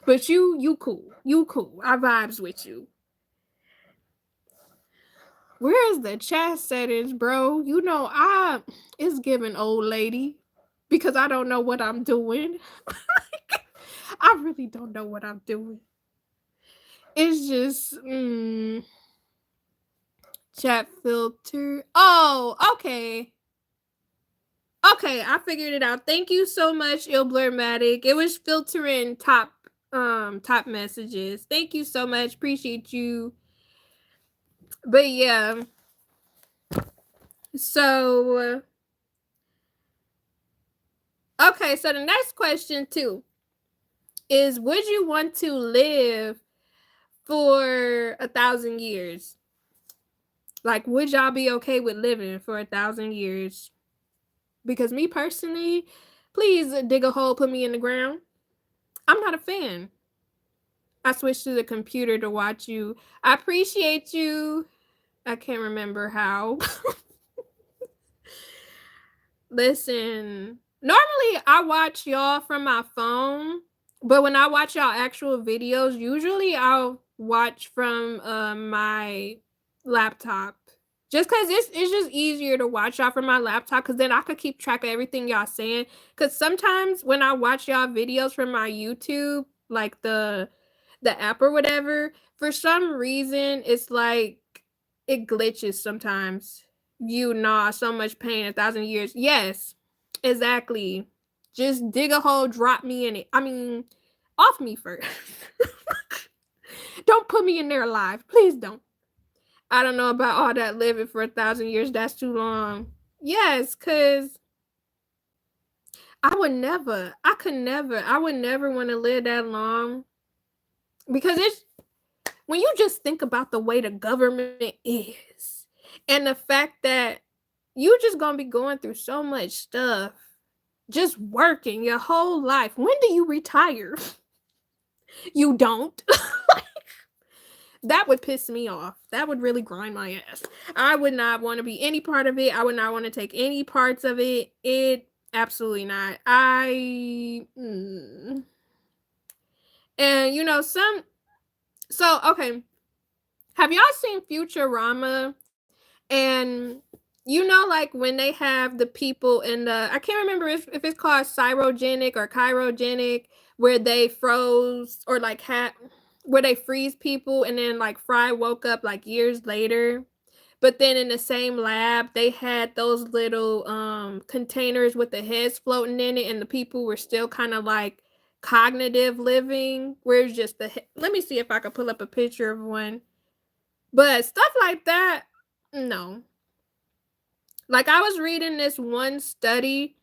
But you cool. You cool. I vibes with you. Where's the chat settings, bro? It's giving old lady because I don't know what I'm doing. I really don't know what I'm doing. It's just chat filter. Oh, okay. Okay, I figured it out. Thank you so much, Ilblurmatic. It was filtering top messages. Thank you so much. Appreciate you. But yeah. So okay, so the next question too is, would you want to live for 1,000 years? Like, would y'all be okay with living for 1,000 years? Because me personally, please dig a hole, put me in the ground. I'm not a fan. I switched to the computer to watch you. I appreciate you. I can't remember how. Listen, normally I watch y'all from my phone, but when I watch y'all actual videos, usually I'll watch from my laptop. Just cause it's just easier to watch y'all from my laptop, cause then I could keep track of everything y'all saying. Cause sometimes when I watch y'all videos from my YouTube, like the app or whatever, for some reason it's like it glitches sometimes. So much pain, 1,000 years. Yes, exactly. Just dig a hole, drop me in it. I mean, off me first. Don't put me in there alive. Please don't. I don't know about all that living for 1,000 years. That's too long. Yes, because I would never want to live that long. Because when you just think about the way the government is and the fact that you just gonna be going through so much stuff, just working your whole life. When do you retire? You don't. That would piss me off. That would really grind my ass. I would not want to be any part of it. I would not want to take any parts of it. Absolutely not. And okay. Have y'all seen Futurama? And like when they have the people in the, I can't remember if it's called cryogenic or chirogenic, where they froze or like had where they freeze people and then like Fry woke up like years later. But then in the same lab, they had those little containers with the heads floating in it, and the people were still kind of like cognitive living, where it's just let me see if I can pull up a picture of one. But stuff like that, no. Like I was reading this one study.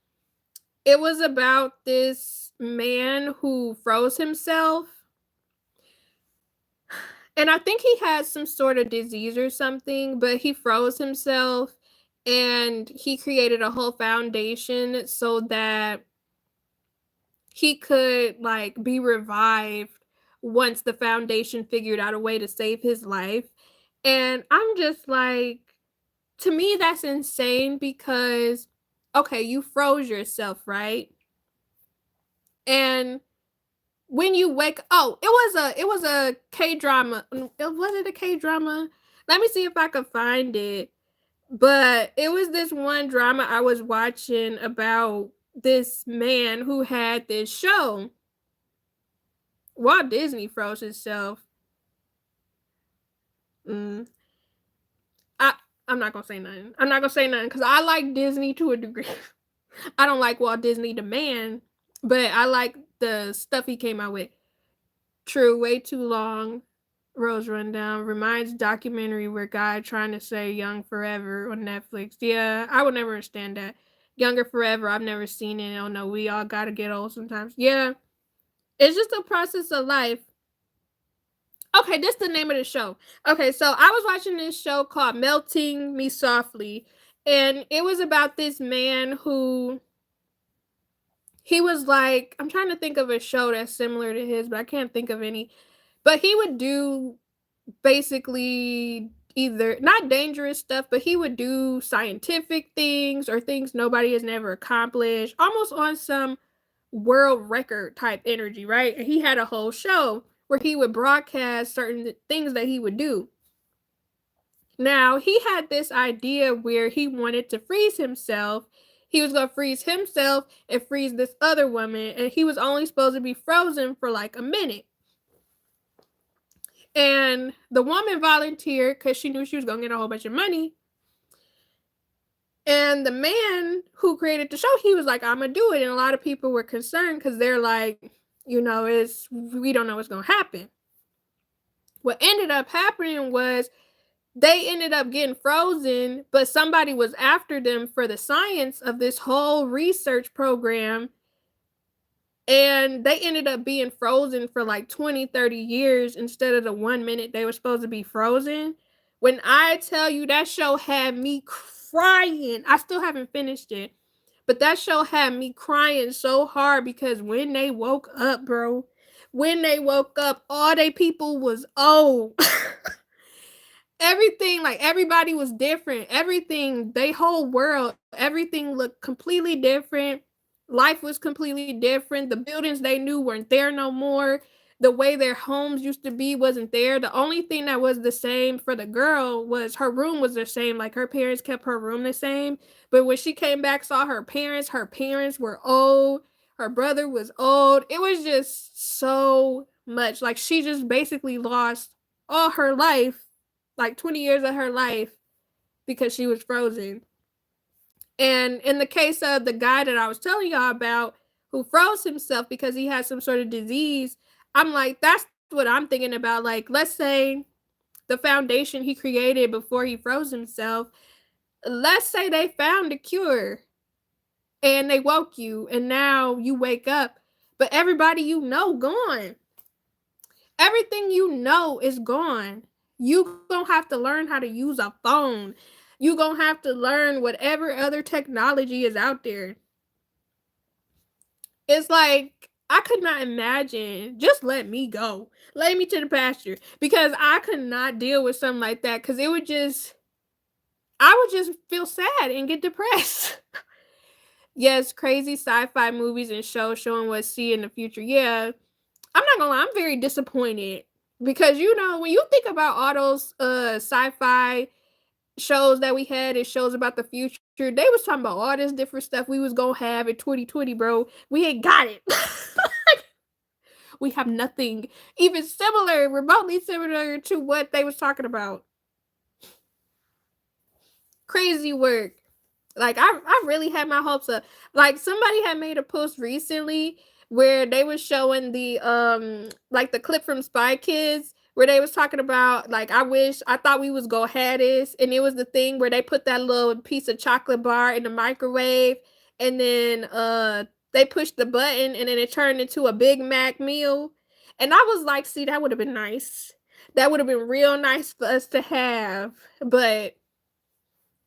It was about this man who froze himself. And I think he had some sort of disease or something, but he froze himself and he created a whole foundation so that he could like be revived once the foundation figured out a way to save his life. And I'm just like, to me that's insane because okay, you froze yourself, right? And when you wake, oh, it was a K-drama. Was it a K-drama? Let me see if I can find it. But it was this one drama I was watching about this man who had this show. Walt Disney froze himself. Mm. I I'm not gonna say nothing. I'm not gonna say nothing because I like Disney to a degree. I don't like Walt Disney the man, but I like the stuff he came out with. True, way too long. Rose Rundown reminds documentary where guy trying to say young forever on Netflix. Yeah, I would never understand that. Younger forever, I've never seen it. Oh no, we all gotta get old sometimes. Yeah, it's just a process of life. Okay, this is the name of the show. Okay, so I was watching this show called Melting Me Softly, and it was about this man who he was like, I'm trying to think of a show that's similar to his, but I can't think of any. But he would do basically either not dangerous stuff, but he would do scientific things or things nobody has never accomplished, almost on some world record type energy, right? And he had a whole show where he would broadcast certain things that he would do. Now, he had this idea where he wanted to freeze himself. He was going to freeze himself and freeze this other woman, and he was only supposed to be frozen for like a minute. And the woman volunteered because she knew she was going to get a whole bunch of money. And the man who created the show, he was like, I'm going to do it. And a lot of people were concerned because they're like, we don't know what's going to happen. What ended up happening was they ended up getting frozen, but somebody was after them for the science of this whole research program. And they ended up being frozen for like 20, 30 years instead of the 1 minute they were supposed to be frozen. When I tell you that show had me crying, I still haven't finished it, but that show had me crying so hard because when they woke up, bro, when they woke up, all they people was old. Everything, like everybody was different. Everything, they whole world, everything looked completely different. Life was completely different. The buildings they knew weren't there no more. The way their homes used to be wasn't there. The only thing that was the same for the girl was her room was the same. Like her parents kept her room the same. But when she came back, saw her parents were old. Her brother was old. It was just so much. Like she just basically lost all her life, like 20 years of her life, because she was frozen. And in the case of the guy that I was telling y'all about who froze himself because he had some sort of disease, I'm like, that's what I'm thinking about. Like, let's say the foundation he created before he froze himself, let's say they found a cure and they woke you and now you wake up, but everybody gone. Everything is gone. You gonna have to learn how to use a phone. You gonna have to learn whatever other technology is out there. It's like I could not imagine. Just let me go. Lay me to the pasture because I could not deal with something like that because I would just feel sad and get depressed. Yes, crazy sci-fi movies and shows showing what see in the future. Yeah, I'm not gonna lie, I'm very disappointed Because when you think about all those sci-fi shows that we had and shows about the future, they was talking about all this different stuff we was gonna have in 2020, bro. We ain't got it. We have nothing even similar, remotely similar to what they was talking about. Crazy work. Like I really had my hopes up. Like somebody had made a post recently where they was showing the like the clip from Spy Kids where they was talking about like I thought we was gonna have this, and it was the thing where they put that little piece of chocolate bar in the microwave, and then they pushed the button and then it turned into a Big Mac meal. And I was like, see, that would have been nice. That would have been real nice for us to have. But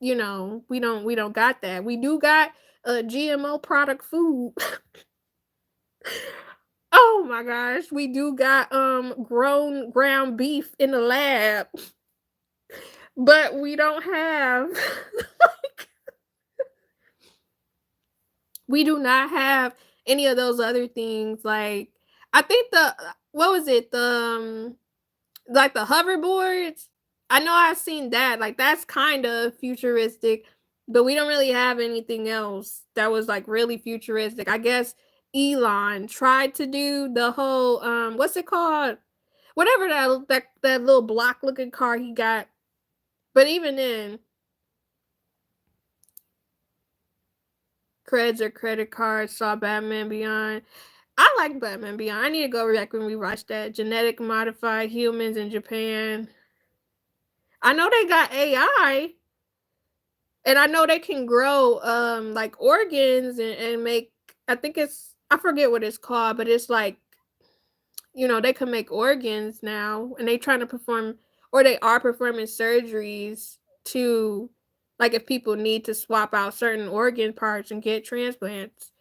we don't got that. We do got a GMO product food. Oh my gosh, we do got grown ground beef in the lab, but we don't have we do not have any of those other things. Like I think the what was it? Like the hoverboards. I know I've seen that. Like that's kind of futuristic, but we don't really have anything else that was like really futuristic. I guess Elon tried to do the whole what's it called? Whatever that little block looking car he got. But even then, creds or credit cards saw Batman Beyond. I like Batman Beyond. I need to go back when we watch that. Genetic modified humans in Japan. I know they got AI, and I know they can grow like organs and make, I think I forget what it's called, but it's like, they can make organs now, and they trying to perform, or they are performing surgeries to, like, if people need to swap out certain organ parts and get transplants.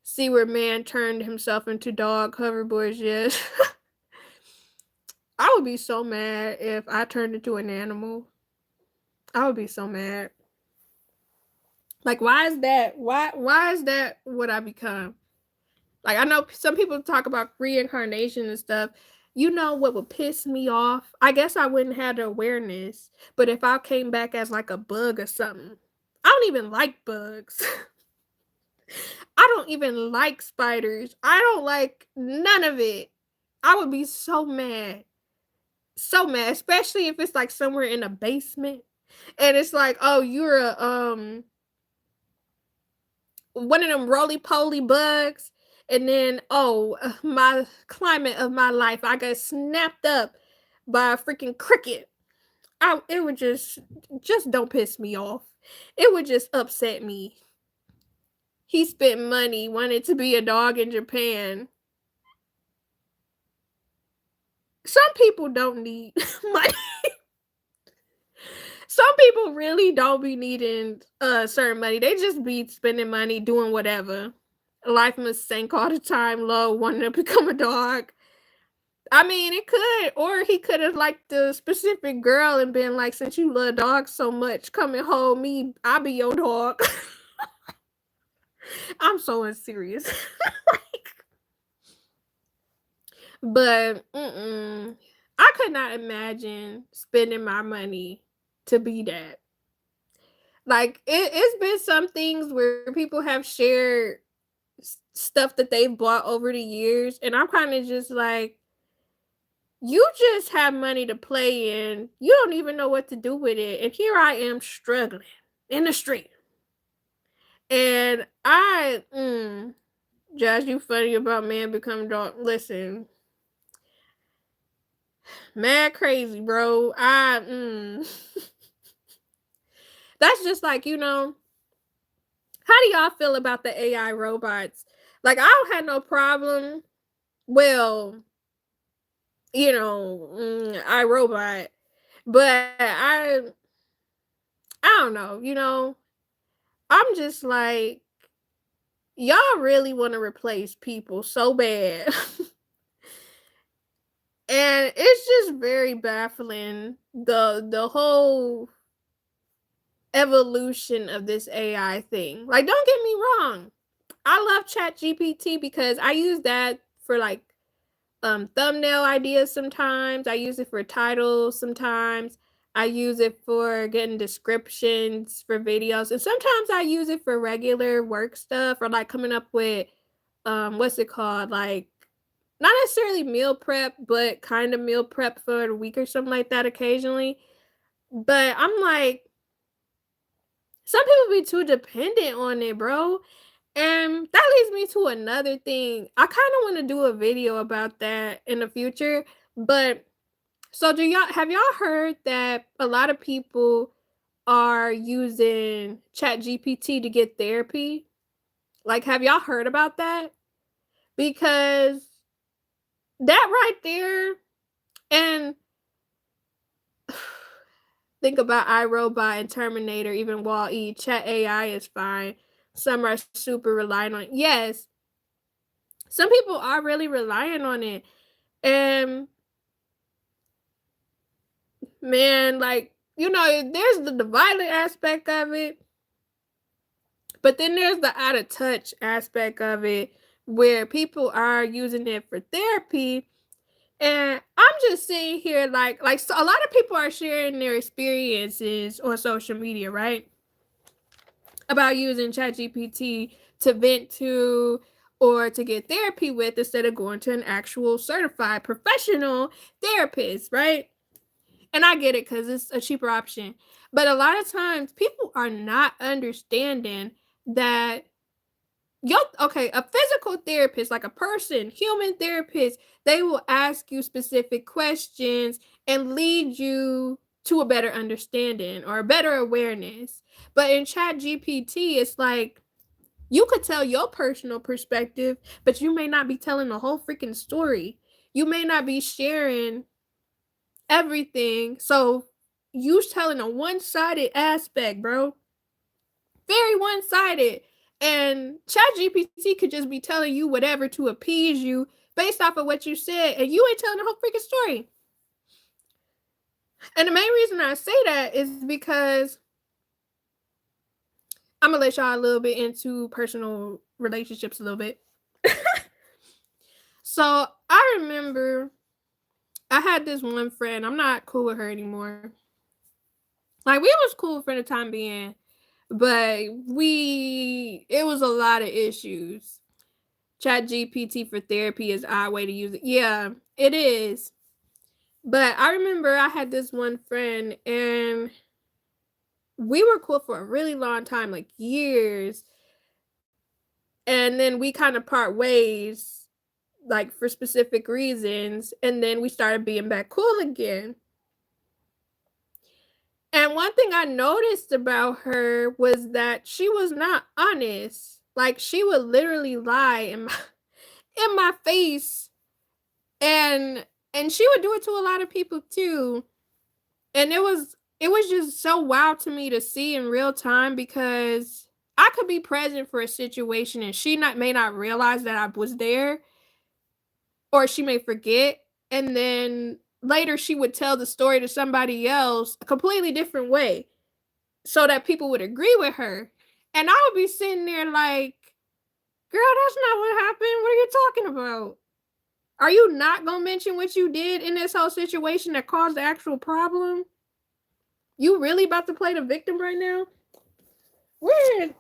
See where man turned himself into dog hoverboards, yes. I would be so mad if I turned into an animal. I would be so mad. Like, why is that? Why is that what I become? Like, I know some people talk about reincarnation and stuff. You know what would piss me off? I guess I wouldn't have the awareness, but if I came back as like a bug or something, I don't even like bugs. I don't even like spiders. I don't like none of it. I would be so mad. So mad, especially if it's like somewhere in a basement and it's like, oh, you're a one of them roly poly bugs, and then my climate of my life, I got snapped up by a freaking cricket. It would just don't piss me off. It would just upset me. He spent money, wanted to be a dog in Japan. Some people don't need money. Some people really don't be needing certain money. They just be spending money doing whatever. Life must sink all the time low, wanting to become a dog. I mean, it could, or he could have liked the specific girl and been like, since you love dogs so much, come and hold me. I'll be your dog. I'm so unserious. But I could not imagine spending my money to be that. Like it's been some things where people have shared stuff that they've bought over the years, and I'm kind of just like, you just have money to play in. You don't even know what to do with it, and here I am struggling in the street. And Josh, you funny about man becoming dog. Listen, mad crazy, bro. That's just like, how do y'all feel about the AI robots? Like, I don't have no problem. Well, I robot, but I don't know, I'm just like, y'all really want to replace people so bad. And it's just very baffling, the whole evolution of this AI thing. Like, don't get me wrong. I love Chat GPT because I use that for like thumbnail ideas sometimes. I use it for titles sometimes. I use it for getting descriptions for videos. And sometimes I use it for regular work stuff or like coming up with what's it called? Like not necessarily meal prep, but kind of meal prep for the week or something like that occasionally. But I'm like, some people be too dependent on it, bro. And that leads me to another thing. I kind of want to do a video about that in the future. But so do y'all have y'all heard that a lot of people are using Chat GPT to get therapy? Like, have y'all heard about that? Because that right there, and think about iRobot and Terminator, even Wall-E, Chat AI is fine. Some are super reliant on it. Yes, some people are really relying on it. And man, like, there's the violent aspect of it, but then there's the out of touch aspect of it where people are using it for therapy. And I'm just sitting here like so a lot of people are sharing their experiences on social media, right? About using ChatGPT to vent to or to get therapy with instead of going to an actual certified professional therapist, right? And I get it because it's a cheaper option. But a lot of times people are not understanding that a physical therapist, like a person, human therapist, they will ask you specific questions and lead you to a better understanding or a better awareness. But in Chat GPT, it's like you could tell your personal perspective, but you may not be telling the whole freaking story. You may not be sharing everything. So you telling a one-sided aspect, bro. Very one-sided. And ChatGPT could just be telling you whatever to appease you based off of what you said, and you ain't telling the whole freaking story. And the main reason I say that is because I'm gonna let y'all a little bit into personal relationships a little bit. So I remember I had this one friend. I'm not cool with her anymore. Like we was cool for the time being, but it was a lot of issues. Chat GPT for therapy is our way to use it. Yeah, it is. But I remember I had this one friend and we were cool for a really long time, like years. And then we kind of part ways, like for specific reasons. And then we started being back cool again. And one thing I noticed about her was that she was not honest. Like she would literally lie in my face, and she would do it to a lot of people too. And it was just so wild to me to see in real time because I could be present for a situation and she not may not realize that I was there, or she may forget, and then later she would tell the story to somebody else a completely different way so that people would agree with her. And I would be sitting there like, girl, that's not what happened. What are you talking about? Are you not gonna mention what you did in this whole situation that caused the actual problem? You really about to play the victim right now? Weird.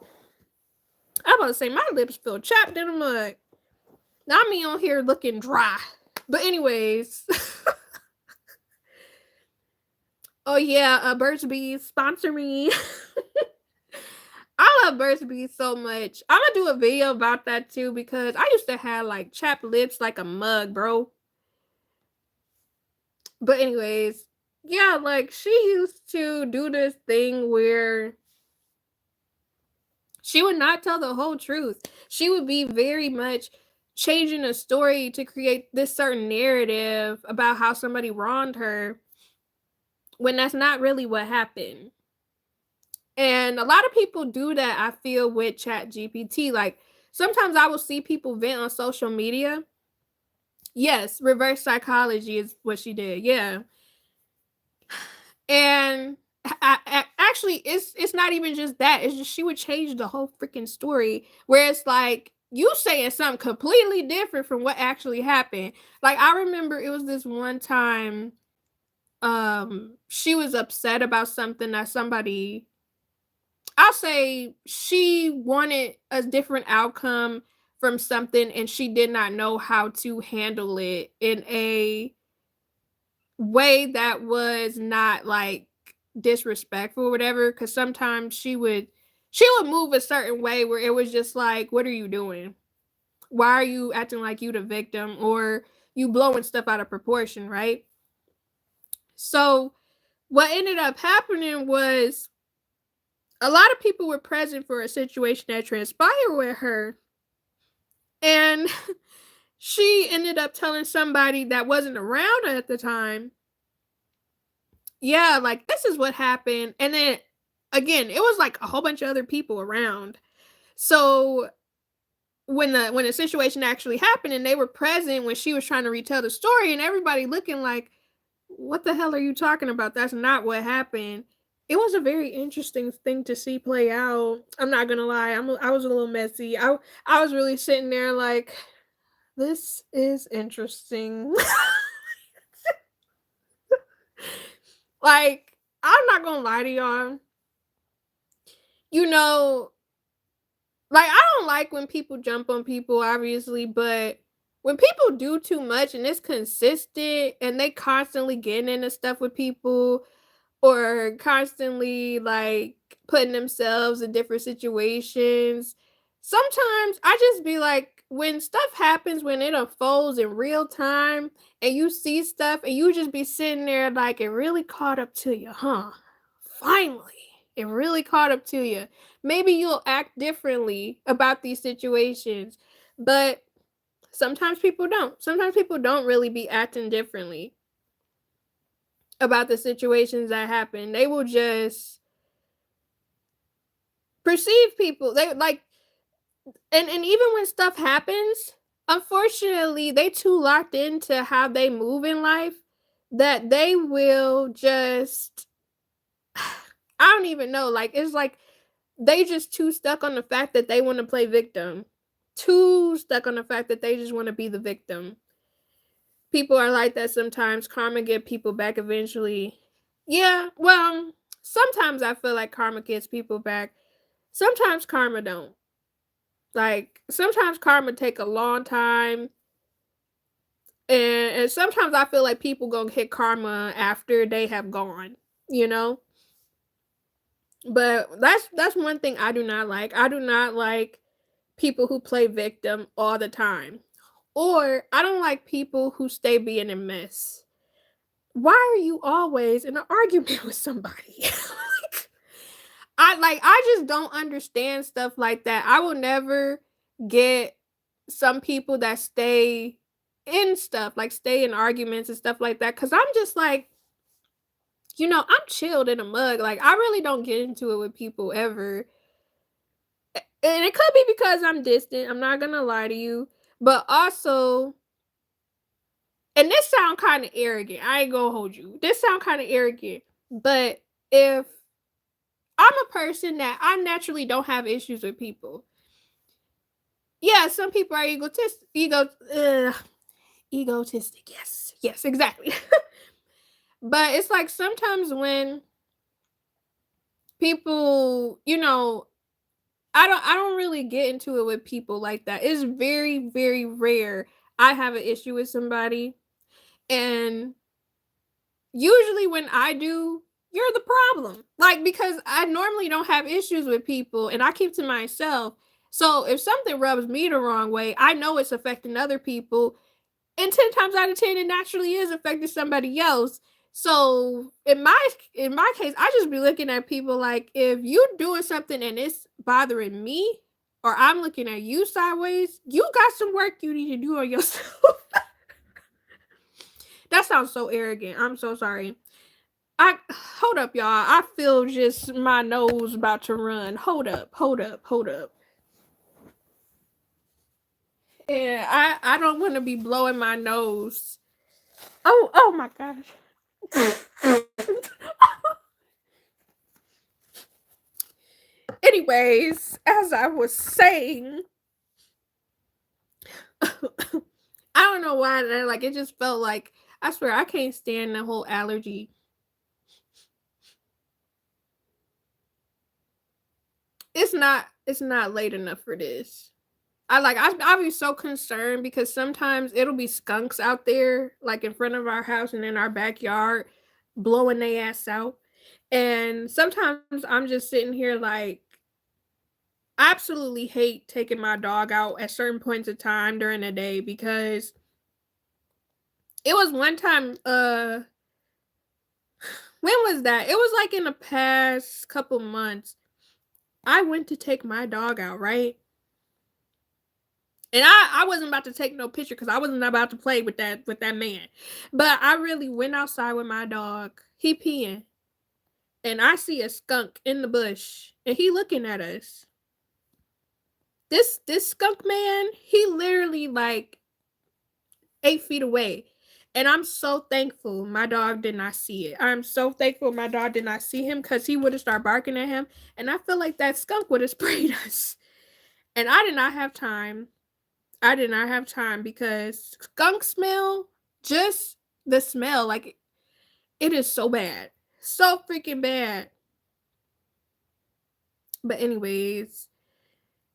I'm about to say my lips feel chapped in the mud. Now me on here looking dry. But anyways. Oh yeah, Burt's Bees sponsor me. I love Burt's Bees so much. I'm gonna do a video about that too because I used to have like chapped lips like a mug, bro. But anyways, yeah, like she used to do this thing where she would not tell the whole truth. She would be very much changing a story to create this certain narrative about how somebody wronged her when that's not really what happened. And a lot of people do that, I feel, with Chat GPT. Like sometimes I will see people vent on social media. Yes, reverse psychology is what she did. Yeah. And actually it's not even just that. It's just she would change the whole freaking story where it's like you saying something completely different from what actually happened. Like I remember it was this one time she was upset about something that somebody, I'll say she wanted a different outcome from something and she did not know how to handle it in a way that was not like disrespectful or whatever, because sometimes she would move a certain way where it was just like, what are you doing? Why are you acting like you the victim, or you blowing stuff out of proportion, right? So what ended up happening was a lot of people were present for a situation that transpired with her, and she ended up telling somebody that wasn't around at the time, yeah, like this is what happened. And then again, it was like a whole bunch of other people around. So when the situation actually happened and they were present when she was trying to retell the story, and everybody looking like, what the hell are you talking about? That's not what happened. It was a very interesting thing to see play out. I'm not gonna lie, I was a little messy. I was really sitting there like, this is interesting. Like, I'm not gonna lie to y'all. You know, like I don't like when people jump on people, obviously, but when people do too much and it's consistent and they constantly getting into stuff with people, or constantly like putting themselves in different situations, sometimes I just be like, when stuff happens, when it unfolds in real time and you see stuff and you just be sitting there like, it really caught up to you, huh? Finally, it really caught up to you. Maybe you'll act differently about these situations, but sometimes people don't. Sometimes people don't really be acting differently about the situations that happen. They will just perceive people. They like, and even when stuff happens, unfortunately, they too locked into how they move in life that they will just I don't even know. Like it's like they just too stuck on the fact that they want to play victim. Too stuck on the fact that they just want to be the victim. People are like that sometimes. Karma get people back eventually. Yeah, well, sometimes I feel like karma gets people back. Sometimes karma don't. Like sometimes karma take a long time, and sometimes I feel like people gonna hit karma after they have gone, you know? But that's one thing I do not like. I do not like people who play victim all the time. Or I don't like people who stay being a mess. Why are you always in an argument with somebody? Like, I just don't understand stuff like that. I will never get some people that stay in stuff, like stay in arguments and stuff like that. Cause I'm just like, I'm chilled in a mug. Like I really don't get into it with people ever. And it could be because I'm distant. I'm not gonna lie to you. But also, and this sound kind of arrogant. I ain't gonna hold you. This sound kind of arrogant. But if I'm a person that I naturally don't have issues with people. Yeah, some people are egotistic. Yes, yes, exactly. But it's like sometimes when people, I don't really get into it with people like that. It's very, very rare I have an issue with somebody, and usually when I do, you're the problem. Like because I normally don't have issues with people and I keep to myself. So if something rubs me the wrong way, I know it's affecting other people. And 10 times out of 10 it naturally is affecting somebody else. So in my case, I just be looking at people like, if you doing something and it's bothering me, or I'm looking at you sideways, you got some work you need to do on yourself. That sounds so arrogant. I'm so sorry. I hold up, y'all. I feel just my nose about to run. Hold up, hold up, hold up. And I don't want to be blowing my nose. Oh my gosh. Anyways, as I was saying, I don't know why. Like it just felt like I swear I can't stand the whole allergy. It's not late enough for this. I'll be so concerned because sometimes it'll be skunks out there, like in front of our house and in our backyard, blowing their ass out. And sometimes I'm just sitting here like I absolutely hate taking my dog out at certain points of time during the day because it was one time when was that? It was like in the past couple months. I went to take my dog out, right? And I wasn't about to take no picture because I wasn't about to play with that man. But I really went outside with my dog. He peeing. And I see a skunk in the bush. And he looking at us. This skunk man, he literally like 8 feet away. And I'm so thankful my dog did not see it. I'm so thankful my dog did not see him because he would have started barking at him. And I feel like that skunk would have sprayed us. And I did not have time. I did not have time because skunk smell, just the smell, like it is so bad. So freaking bad. But anyways,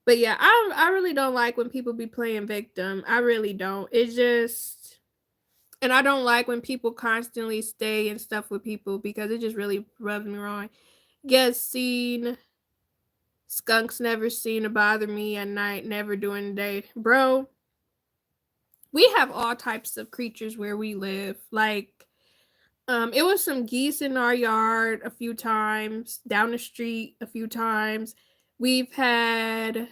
but yeah, I really don't like when people be playing victim. I really don't. It just and I don't like when people constantly stay and stuff with people because it just really rubs me wrong. Get seen. Skunks never seen to bother me at night, never during the day. Bro, we have all types of creatures where we live. Like, it was some geese in our yard a few times, down the street a few times. We've had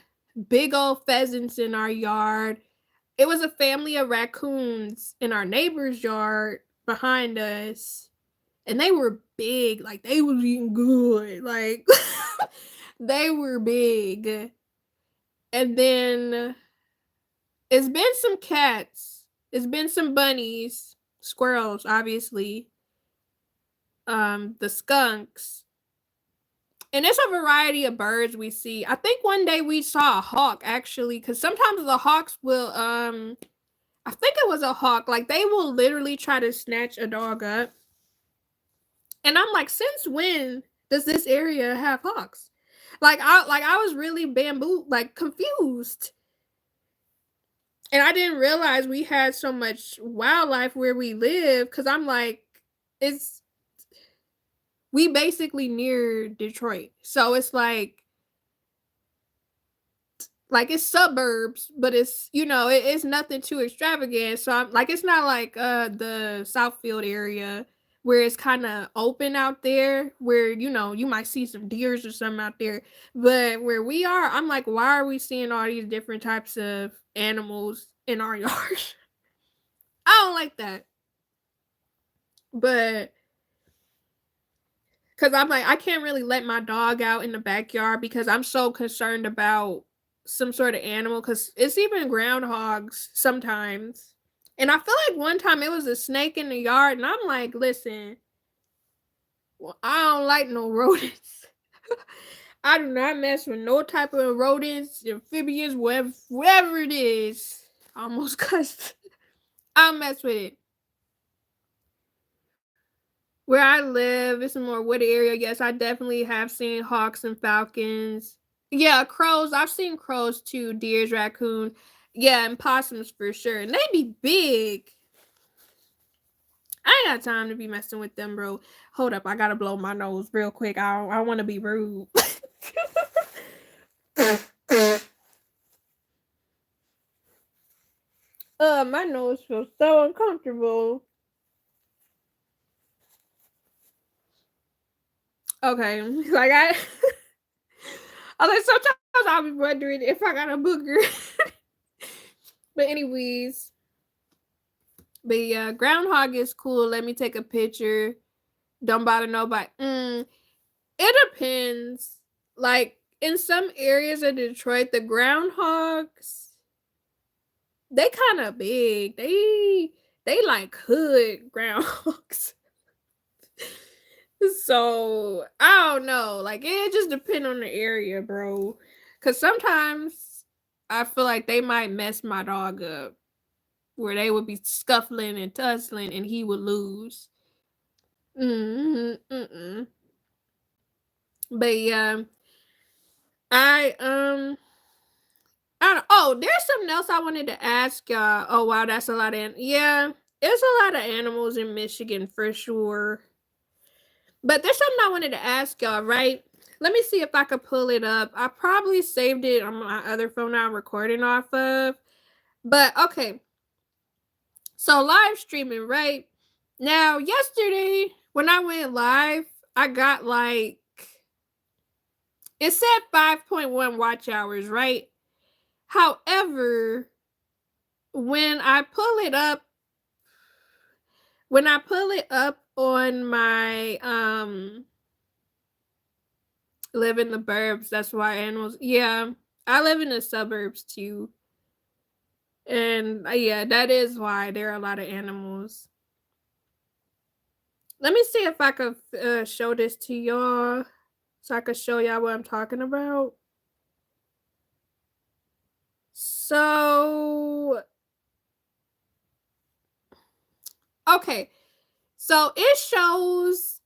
big old pheasants in our yard. It was a family of raccoons in our neighbor's yard behind us. And they were big. Like, they was eating good. Like, they were big. And then it's been some cats. It's been some bunnies, squirrels, obviously. The skunks. And it's a variety of birds we see. I think one day we saw a hawk actually, because sometimes the hawks will I think it was a hawk, like they will literally try to snatch a dog up. And I'm like, since when does this area have hawks? I was really bamboo like confused. And I didn't realize we had so much wildlife where we live because I'm like, it's we basically near Detroit. So it's like it's suburbs, but it's it's nothing too extravagant. So I'm like it's not like the Southfield area where it's kind of open out there where you might see some deers or something out there. But where we are, I'm like, why are we seeing all these different types of animals in our yard? I don't like that. But because I'm like, I can't really let my dog out in the backyard because I'm so concerned about some sort of animal. Because it's even groundhogs sometimes. And I feel like one time it was a snake in the yard, and I'm like, listen, well, I don't like no rodents. I do not mess with no type of rodents, amphibians, whatever it is. I almost cussed. I don't mess with it. Where I live, it's a more wooded area. Yes, I definitely have seen hawks and falcons. Yeah, crows. I've seen crows too, deers, raccoons. Yeah, and possums for sure. And they be big. I ain't got time to be messing with them, bro. Hold up, I gotta blow my nose real quick. I don't want to be rude. My nose feels so uncomfortable. Okay, like I like sometimes I'll be wondering if I got a booger. But anyways, but yeah, groundhog is cool. Let me take a picture. Don't bother nobody. It depends. Like in some areas of Detroit, the groundhogs they kind of big. They like hood groundhogs. So I don't know. Like it just depends on the area, bro. Cause sometimes I feel like they might mess my dog up, where they would be scuffling and tussling and he would lose. Mm-mm. But yeah, I I don't, oh, there's something else I wanted to ask y'all. Oh wow, that's a lot of yeah, there's a lot of animals in Michigan for sure. But there's something I wanted to ask y'all, right? Let me see if I could pull it up. I probably saved it on my other phone I'm recording off of. But okay, so live streaming, right? Now, yesterday when I went live, I got like it said 5.1 watch hours, right? However, when I pull it up, on my live in the burbs, that's why animals, yeah, I live in the suburbs too. And yeah, that is why there are a lot of animals. Let me see if I could show this to y'all so I could show y'all what I'm talking about. So, okay. So it shows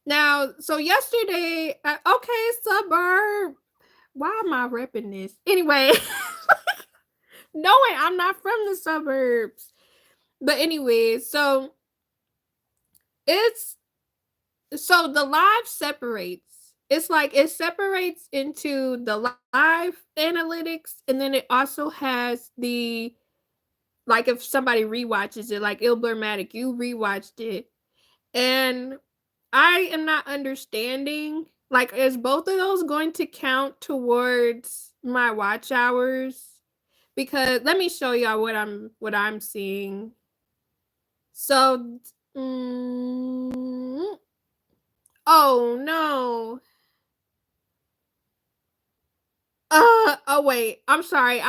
now. So yesterday, okay, suburb. Why am I repping this? Anyway, knowing I'm not from the suburbs. But anyway, so it's so the live separates. It's like it separates into the live analytics, and then it also has the like if somebody rewatches it, like Ilbermatic, you rewatched it, and I am not understanding. Like, is both of those going to count towards my watch hours? Because let me show y'all what I'm seeing. So, oh no. Oh wait, I'm sorry.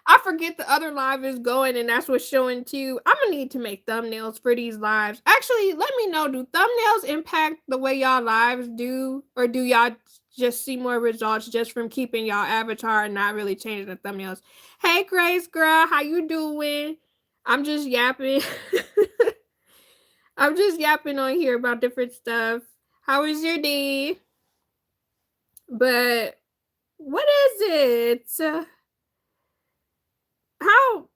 I forget the other live is going and that's what's showing too. I'm gonna need to make thumbnails for these lives. Actually, let me know, do thumbnails impact the way y'all lives do? Or do y'all just see more results just from keeping y'all avatar and not really changing the thumbnails? Hey Grace girl, how you doing? I'm just yapping. I'm just yapping on here about different stuff. How was your day? But what is it? How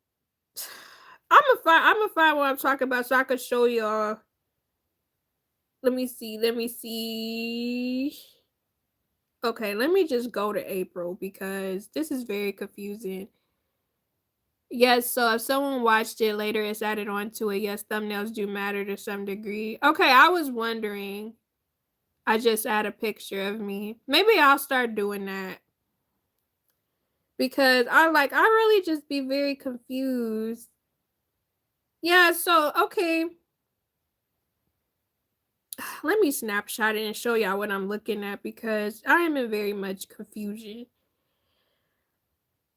I'm gonna find what I'm talking about so I can show y'all. Let me see. Okay, let me just go to April because this is very confusing. Yes, so if someone watched it later, it's added onto it. Yes, thumbnails do matter to some degree. Okay, I was wondering. I just add a picture of me. Maybe I'll start doing that. Because I really just be very confused. Yeah, so okay. Let me snapshot it and show y'all what I'm looking at because I am in very much confusion.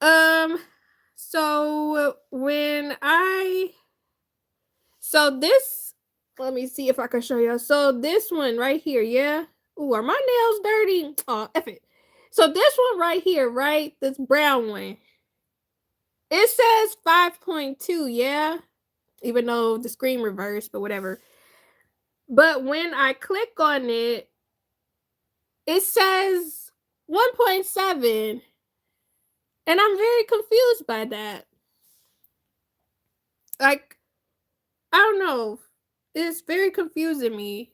So this, let me see if I can show y'all. So this one right here, yeah. Ooh, are my nails dirty? Oh, F it. So this one right here, right? This brown one. It says 5.2, yeah. Even though the screen reversed, but whatever. But when I click on it, it says 1.7. And I'm very confused by that. Like, I don't know. It's very confusing me.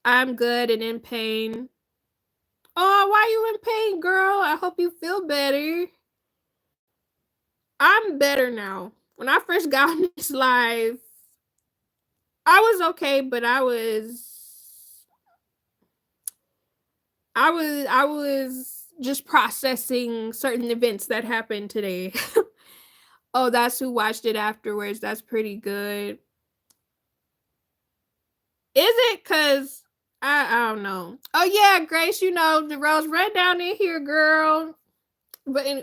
I'm good and in pain. Oh, why you in pain, girl? I hope you feel better. I'm better now. When I first got on this live, I was okay, but I was just processing certain events that happened today. Oh, that's who watched it afterwards. That's pretty good. Is it? Cause I don't know. Oh yeah, Grace, you know the Rose run down in here, girl. But anyway,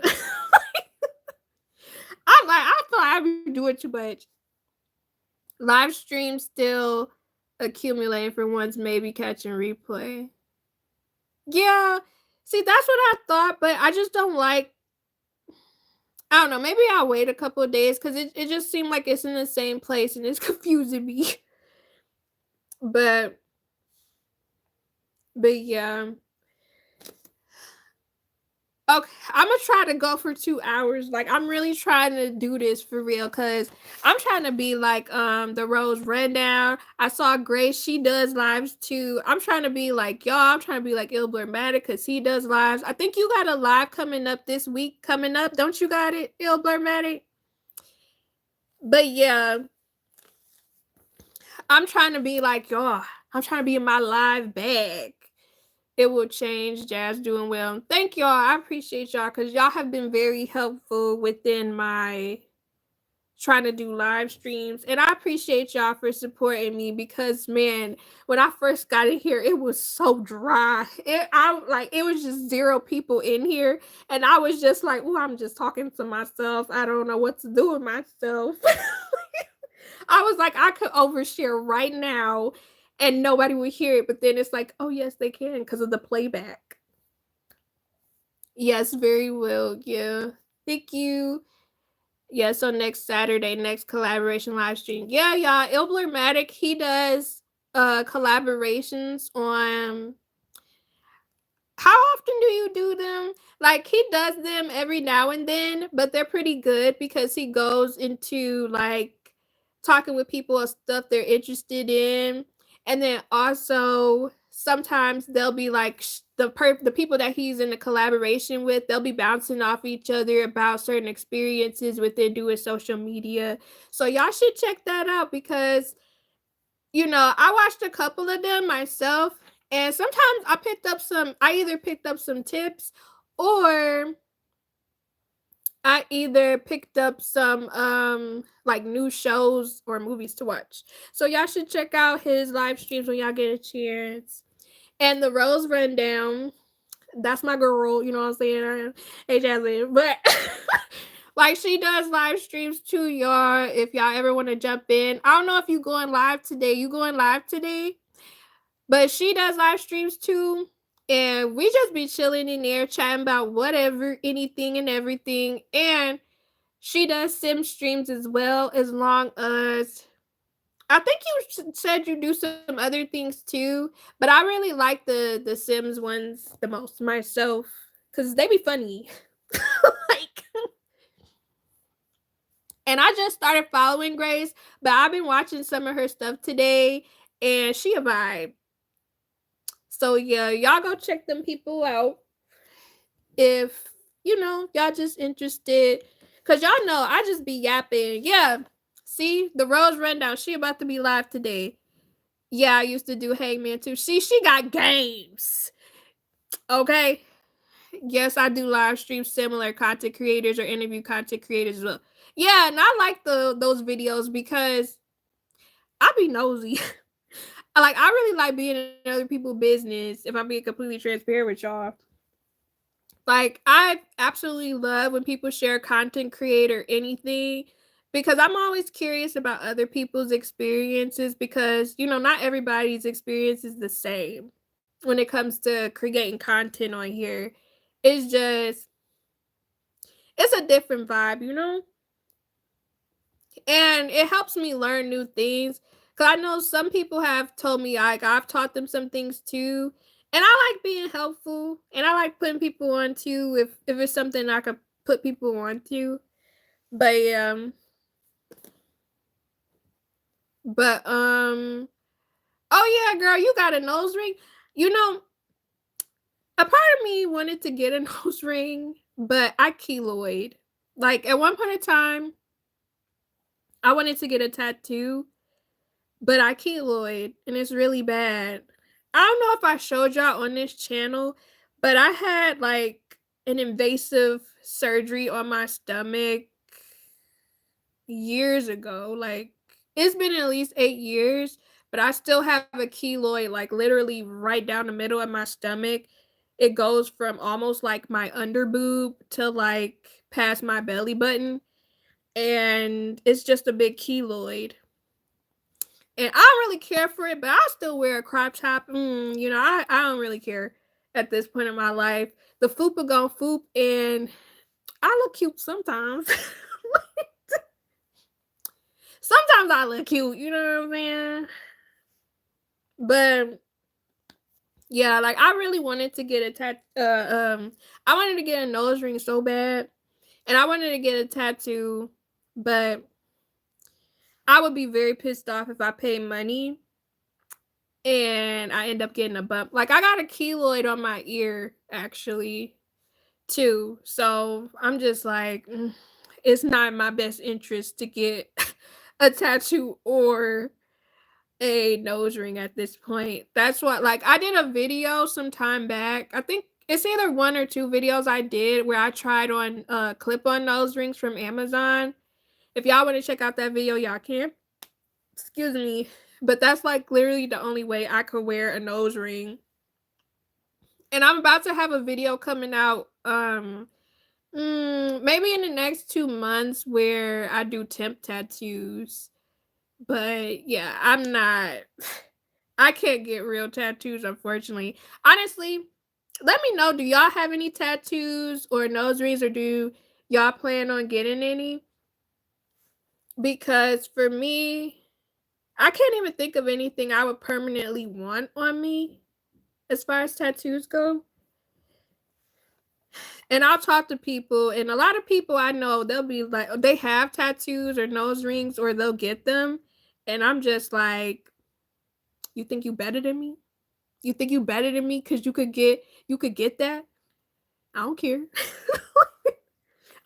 I feel like I be doing too much. Live stream still accumulating for ones maybe catching replay. Yeah. See, that's what I thought, but I just don't like. I don't know. Maybe I'll wait a couple of days because it just seemed like it's in the same place and it's confusing me. But yeah. Okay, I'm gonna try to go for 2 hours. Like I'm really trying to do this for real because I'm trying to be like the Rose Rundown. I saw Grace, she does lives too. I'm trying to be like y'all, I'm trying to be like Ilblurmatic because he does lives. I think you got a live coming up this week coming up. Don't you got it, Ilblurmatic? But yeah, I'm trying to be like y'all. I'm trying to be in my live bag. It will change. Jazz doing well. Thank y'all. I appreciate y'all because y'all have been very helpful within my trying to do live streams. And I appreciate y'all for supporting me because man, when I first got in here, it was so dry. It was just zero people in here. And I was just like, oh, I'm just talking to myself. I don't know what to do with myself. I was like, I could overshare right now and nobody would hear it. But then it's like, oh, yes, they can because of the playback. Yes, very well. Yeah. Thank you. Yeah, so next Saturday, next collaboration live stream. Yeah, y'all. Ilblurmatic, he does collaborations on how often do you do them? Like he does them every now and then, but they're pretty good because he goes into like talking with people of stuff they're interested in. And then also sometimes they'll be like the people that he's in the collaboration with, they'll be bouncing off each other about certain experiences within doing social media. So y'all should check that out because I watched a couple of them myself, and sometimes I either picked up some tips or I either picked up some like new shows or movies to watch. So y'all should check out his live streams when y'all get a chance. And the Rose Rundown, that's my girl, you know what I'm saying? Hey Jasmine. But like she does live streams too, y'all. If y'all ever want to jump in. I don't know if you going live today. You going live today? But she does live streams too. And we just be chilling in there, chatting about whatever, anything and everything. And she does sim streams as well, as long as I think you said you do some other things too. But I really like the Sims ones the most myself because they be funny. Like, and I just started following Grace, but I've been watching some of her stuff today, and she a vibe. So yeah, y'all go check them people out if y'all just interested. Cause y'all know I just be yapping. Yeah. See, the Rose Rundown, she about to be live today. Yeah, I used to do Hangman too. See, she got games. Okay. Yes, I do live stream similar content creators or interview content creators as well. Yeah, and I like those videos because I be nosy. I really like being in other people's business if I'm being completely transparent with y'all. Like, I absolutely love when people share content create or anything because I'm always curious about other people's experiences because, not everybody's experience is the same when it comes to creating content on here. It's just, it's a different vibe. And it helps me learn new things. Because I know some people have told me, like, I've taught them some things too. And I like being helpful. And I like putting people on too if it's something I could put people on to. But, oh yeah, girl, you got a nose ring. A part of me wanted to get a nose ring, but I keloid. Like, at one point in time, I wanted to get a tattoo, but I keloid, and it's really bad. I don't know if I showed y'all on this channel, but I had like an invasive surgery on my stomach years ago. Like, it's been at least 8 years, but I still have a keloid like literally right down the middle of my stomach. It goes from almost like my under boob to like past my belly button, and it's just a big keloid. And I don't really care for it, but I still wear a crop top. I don't really care. at this point in my life. The fupa gon' foop, and I look cute sometimes. Sometimes I look cute, you know what I'm saying? But yeah, like I really wanted to get a I wanted to get a nose ring so bad, and I wanted to get a tattoo, but I would be very pissed off if I pay money and I end up getting a bump. Like I got a keloid on my ear actually too. So I'm just like, it's not in my best interest to get a tattoo or a nose ring at this point. That's what, like, I did a video some time back. I think it's either one or two videos I did where I tried on clip-on nose rings from Amazon. If y'all want to check out that video, y'all can. Excuse me. But that's like literally the only way I could wear a nose ring. And I'm about to have a video coming out maybe in the next 2 months where I do temp tattoos. But yeah, I can't get real tattoos, unfortunately. Honestly, let me know, do y'all have any tattoos or nose rings, or do y'all plan on getting any? Because for me, I can't even think of anything I would permanently want on me as far as tattoos go. And I'll talk to people, and a lot of people I know, they'll be like, they have tattoos or nose rings, or they'll get them. And I'm just like, you think you better than me? You think you better than me because you could get that? I don't care.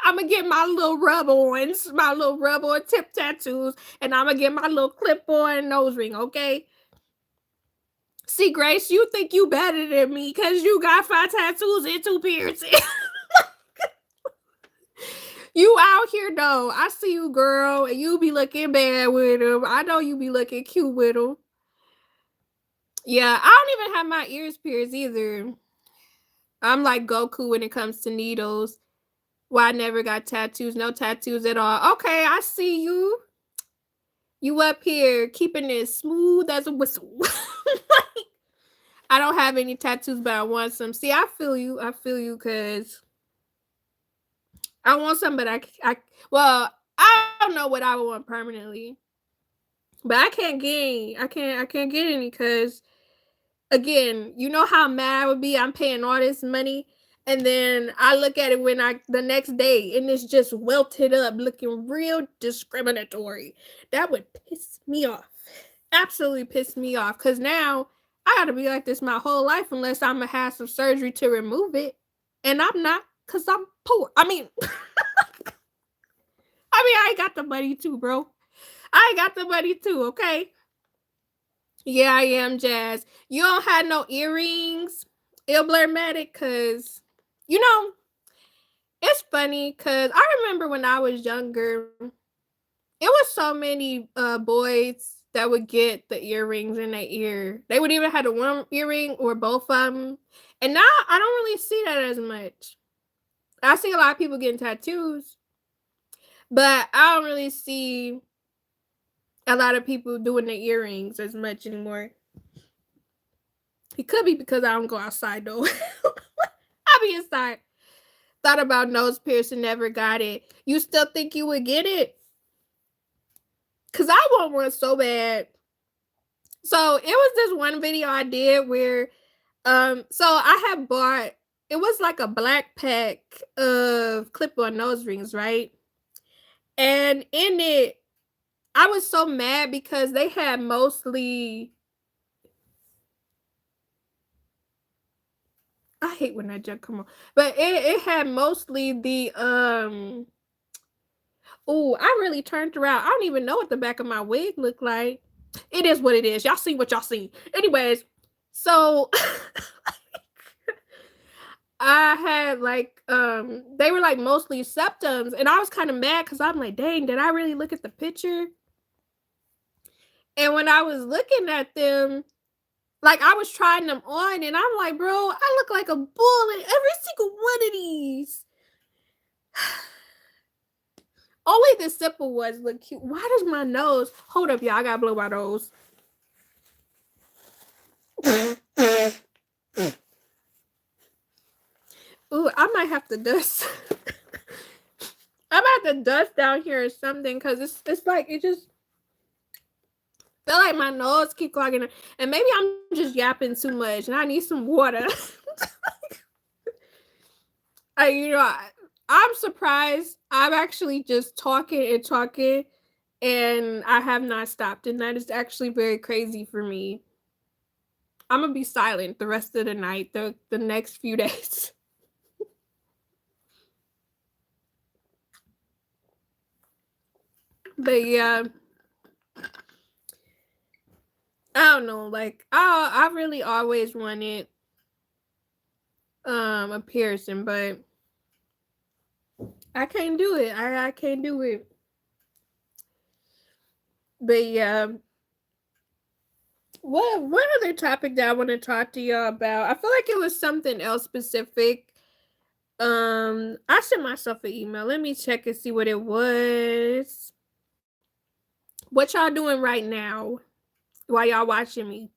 I'm gonna get my little rub-ons, my little rub-on tip tattoos, and I'm gonna get my little clip-on nose ring, okay? See, Grace, you think you better than me because you got 5 tattoos and 2 piercings. You out here though. I see you, girl, and you be looking bad with them. I know you be looking cute with them. Yeah, I don't even have my ears pierced either. I'm like Goku when it comes to needles. Well, I never got tattoos, no tattoos at all. Okay, I see you. You up here keeping it smooth as a whistle. I don't have any tattoos, but I want some. See, I feel you. I feel you because I want some, but well, I don't know what I would want permanently. But I can't get any. I can't get any because again, you know how mad I would be. I'm paying all this money, and then I look at it the next day, and it's just welted up, looking real discriminatory. That would piss me off. Absolutely piss me off. Cause now I gotta be like this my whole life unless I'm gonna have some surgery to remove it, and I'm not, cause I'm poor. I mean, I ain't got the money too, bro. I ain't got the money too. Okay. Yeah, I am, Jazz. You don't have no earrings, Ilblurmatic, because, you know, it's funny because I remember when I was younger, it was so many boys that would get the earrings in their ear. They would either have the one earring or both of them. And now I don't really see that as much. I see a lot of people getting tattoos, but I don't really see a lot of people doing the earrings as much anymore. It could be because I don't go outside though. I be inside. Thought about nose piercing, never got it. You still think you would get it? Cause I want one so bad. So it was this one video I did where so I had bought, it was like a black pack of clip-on nose rings, right? And in it, I was so mad because they had mostly, I hate when that junk come on, but it had mostly the oh, I really turned around. I don't even know what the back of my wig looked like. It is what it is. Y'all see what y'all see. Anyways, so I had like they were like mostly septums, and I was kind of mad because I'm like, dang, did I really look at the picture? And when I was looking at them, like I was trying them on, and I'm like, bro, I look like a bull in every single one of these. Only the simple ones look cute. Why does my nose? Hold up, y'all. I gotta blow my nose. Ooh, I might have to dust. I might have to dust down here or something because it's like it just feel like my nose keep clogging, and maybe I'm just yapping too much, and I need some water. You know, I'm surprised. I'm actually just talking and talking, and I have not stopped, and that is actually very crazy for me. I'm gonna be silent the rest of the night, the next few days. But yeah, I don't know. Like I really always wanted a piercing, but I can't do it. I can't do it. But yeah, what other topic that I want to talk to y'all about? I feel like it was something else specific. I sent myself an email. Let me check and see what it was. What y'all doing right now while y'all watching me?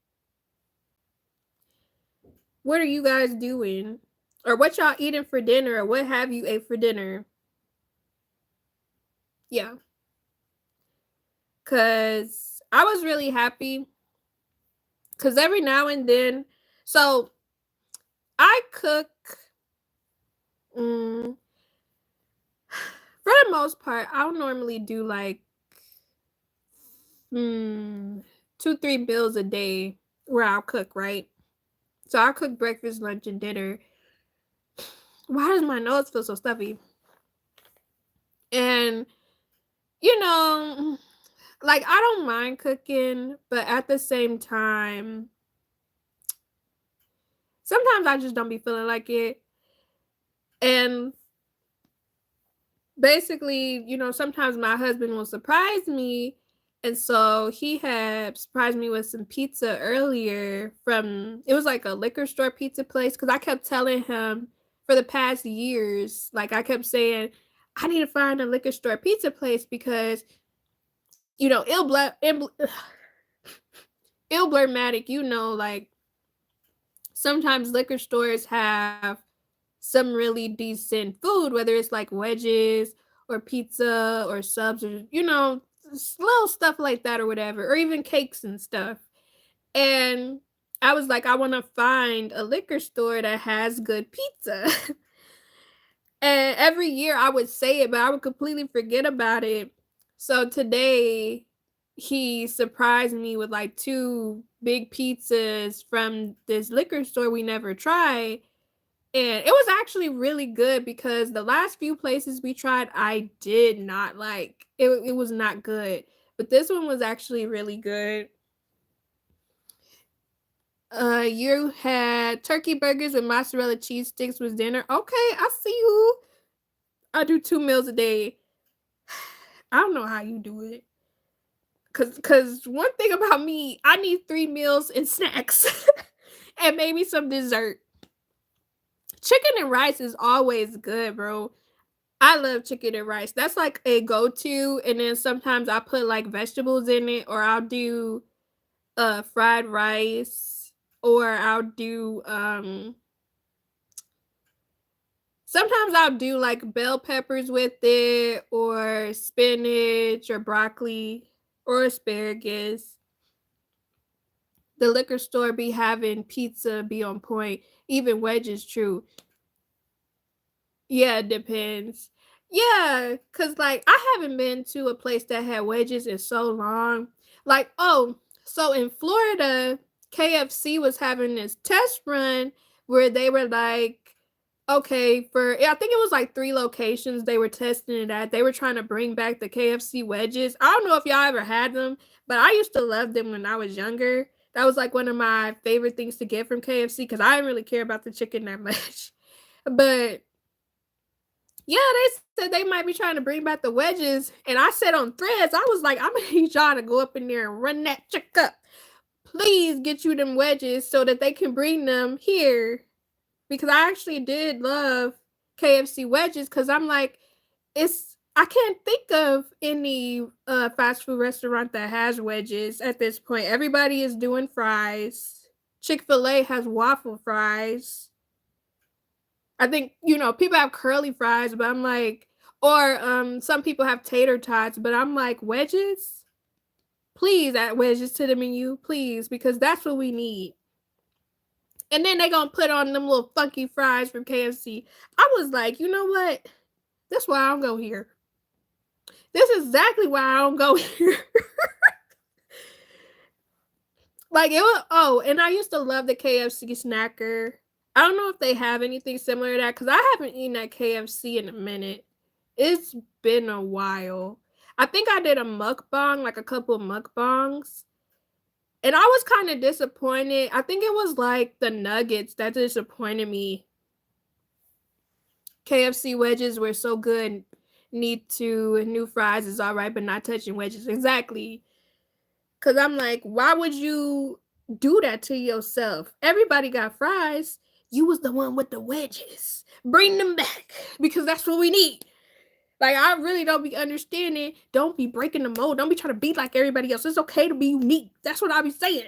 What are you guys doing? Or what y'all eating for dinner, or what have you ate for dinner? Yeah. Cause I was really happy. Cause every now and then, so I cook mm, for the most part, I'll normally do like 2, 3 meals a day where I'll cook, right? So I'll cook breakfast, lunch, and dinner. Why does my nose feel so stuffy? And you know, like I don't mind cooking, but at the same time, sometimes I just don't be feeling like it. And basically, sometimes my husband will surprise me. And so he had surprised me with some pizza earlier from, it was like a liquor store pizza place. Cause I kept telling him for the past years, like I kept saying, I need to find a liquor store pizza place because, ill blurmatic, like sometimes liquor stores have some really decent food, whether it's like wedges or pizza or subs or, little stuff like that or whatever, or even cakes and stuff. And I was like, I want to find a liquor store that has good pizza. And every year I would say it, but I would completely forget about it. So today he surprised me with like 2 big pizzas from this liquor store we never tried. And it was actually really good because the last few places we tried, I did not like. It was not good. But this one was actually really good. You had turkey burgers with mozzarella cheese sticks with dinner. Okay, I see you. I do 2 meals a day. I don't know how you do it. Cause one thing about me, I need 3 meals and snacks. And maybe some dessert. Chicken and rice is always good, bro. I love chicken and rice. That's like a go-to. And then sometimes I put like vegetables in it, or I'll do fried rice, or I'll do sometimes I'll do like bell peppers with it, or spinach or broccoli or asparagus. The liquor store be having pizza be on point. Even wedges, true. Yeah, it depends. Yeah, cause like I haven't been to a place that had wedges in so long. Like, oh, so in Florida, KFC was having this test run where they were like, okay, I think it was like 3 locations they were testing it at. They were trying to bring back the KFC wedges. I don't know if y'all ever had them, but I used to love them when I was younger. That was like one of my favorite things to get from KFC because I didn't really care about the chicken that much. But yeah, they said they might be trying to bring back the wedges. And I said on threads, I was like, I'm gonna need y'all to go up in there and run that chick up. Please get you them wedges so that they can bring them here. Because I actually did love KFC wedges because I'm like, I can't think of any fast food restaurant that has wedges at this point. Everybody is doing fries. Chick-fil-A has waffle fries. I think, people have curly fries, but I'm like, or some people have tater tots, but I'm like, wedges? Please add wedges to the menu, please, because that's what we need. And then they gonna put on them little funky fries from KFC. I was like, you know what? That's why I don't go here. This is exactly why I don't go here. Like it was. Oh, and I used to love the KFC snacker. I don't know if they have anything similar to that because I haven't eaten at KFC in a minute. It's been a while. I think I did a mukbang, like a couple of mukbangs. And I was kind of disappointed. I think it was like the nuggets that disappointed me. KFC wedges were so good. Need to new fries is all right, but not touching wedges. Exactly. Because I'm like, why would you do that to yourself? Everybody got fries. You was the one with the wedges. Bring them back because that's what we need. Like, I really don't be understanding. Don't be breaking the mold. Don't be trying to be like everybody else. It's okay to be unique. That's what I be saying.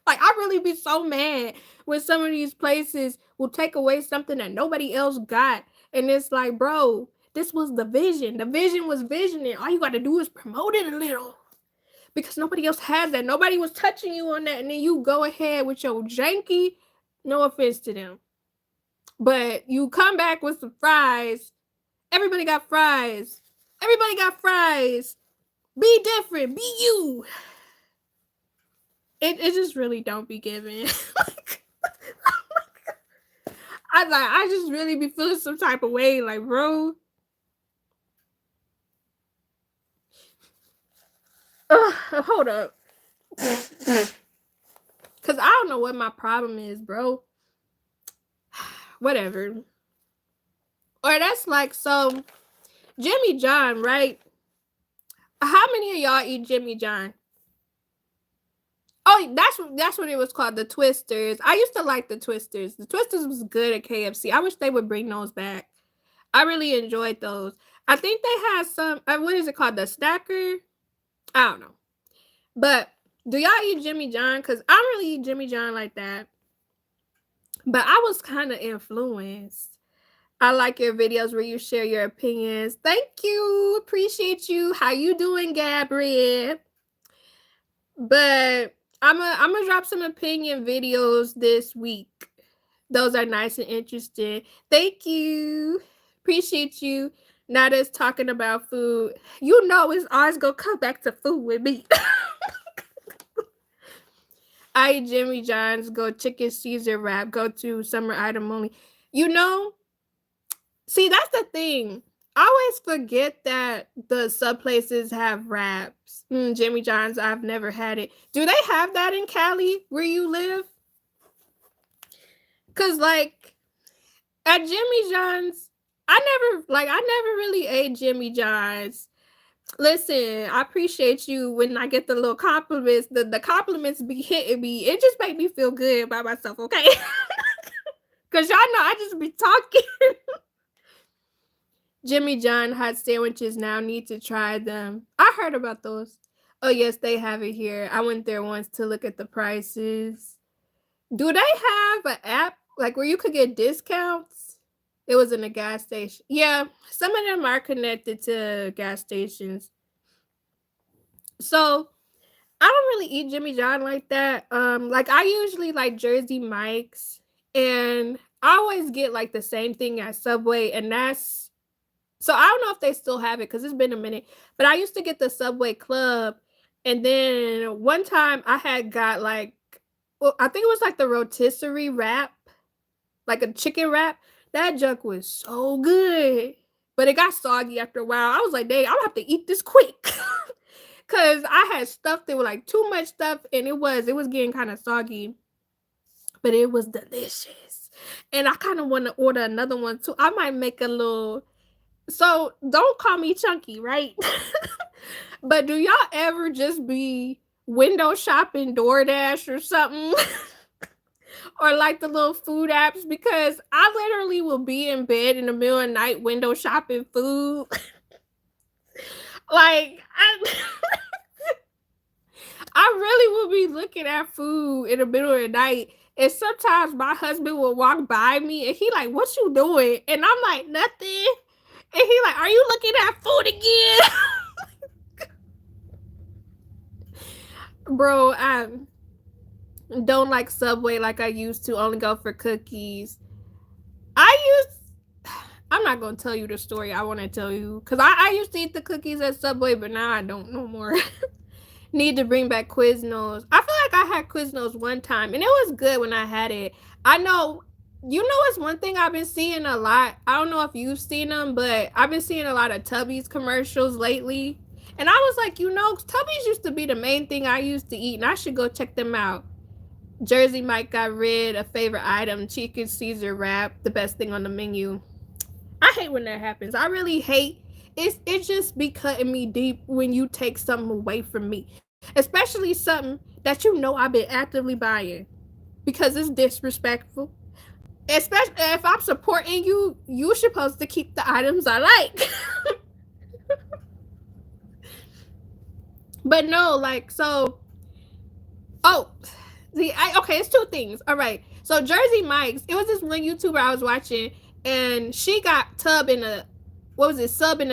Like, I really be so mad when some of these places will take away something that nobody else got. And it's like, bro, this was the vision. The vision was visioning. All you got to do is promote it a little. Because nobody else has that. Nobody was touching you on that. And then you go ahead with your janky, no offense to them. But you come back with some fries. Everybody got fries. Everybody got fries. Be different. Be you. It just really don't be giving. I just really be feeling some type of way. Like, bro. Hold up. Because I don't know what my problem is, bro. Whatever. Or that's like, so Jimmy John, right? How many of y'all eat Jimmy John? Oh, that's what it was called, the Twisters. I used to like the Twisters. The Twisters was good at KFC. I wish they would bring those back. I really enjoyed those. I think they had some, what is it called? The Snacker? I don't know. But do y'all eat Jimmy John? Because I don't really eat Jimmy John like that. But I was kind of influenced. I like your videos where you share your opinions. Thank you. Appreciate you. How you doing, Gabrielle? But I'm gonna drop some opinion videos this week. Those are nice and interesting. Thank you. Appreciate you. Not us talking about food. You know it's always gonna come back to food with me. I eat Jimmy John's, go chicken Caesar wrap, go to summer item only. See, that's the thing. I always forget that the sub places have wraps. Jimmy John's, I've never had it. Do they have that in Cali where you live? Cause like at Jimmy John's, I never really ate Jimmy John's. Listen, I appreciate you when I get the little compliments. The compliments be hitting me. It just make me feel good about myself, okay? Cause y'all know I just be talking. Jimmy John hot sandwiches now, need to try them. I heard about those. Oh yes, they have it here. I went there once to look at the prices. Do they have an app like where you could get discounts? It was in a gas station. Yeah, some of them are connected to gas stations. So I don't really eat Jimmy John like that. Like I usually like Jersey Mike's, and I always get like the same thing at Subway, and that's so I don't know if they still have it because it's been a minute. But I used to get the Subway Club, and then one time I had got like, well, I think it was like the rotisserie wrap, like a chicken wrap. That junk was so good, but it got soggy after a while. I was like, dang, I'm gonna have to eat this quick. Cause I had stuff that was like too much stuff, and it was getting kind of soggy, but it was delicious. And I kind of want to order another one too. I might make a little. So don't call me chunky, right? But do y'all ever just be window shopping DoorDash or something? Or like the little food apps? Because I literally will be in bed in the middle of the night window shopping food. Like I really will be be looking at food in the middle of the night, and sometimes my husband will walk by me and he like, "What you doing?" And I'm like, "Nothing." And he like, "Are you looking at food again?" Bro, I don't like Subway like I used to. Only go for cookies. I'm not gonna tell you the story I want to tell you because I used to eat the cookies at Subway, but now I don't no more. Need to bring back Quiznos. I feel like I had Quiznos one time and it was good when I had it. I know, you know, it's one thing I've been seeing a lot. I don't know if you've seen them, but I've been seeing a lot of Tubby's commercials lately. And I was like, you know, Tubby's used to be the main thing I used to eat, and I should go check them out. Jersey Mike got rid of favorite item, chicken Caesar wrap, the best thing on the menu. I hate when that happens. I really hate it just be cutting me deep when you take something away from me. Especially something that you know I've been actively buying. Because it's disrespectful. Especially if I'm supporting you, you're supposed to keep the items I like. But no, like, so okay, it's two things. All right. So Jersey Mike's, it was this one YouTuber I was watching, and she got sub in a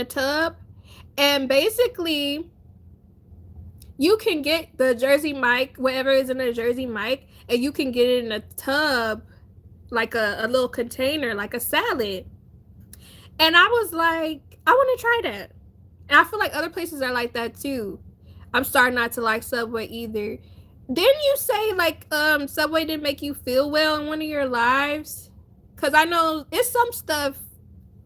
tub. And basically, you can get the Jersey Mike, whatever is in a Jersey Mike, and you can get it in a tub, like a little container, like a salad. And I was like, I want to try that. And I feel like other places are like that too. I'm starting not to like Subway either. Didn't you say like Subway didn't make you feel well in one of your lives? Cause I know it's some stuff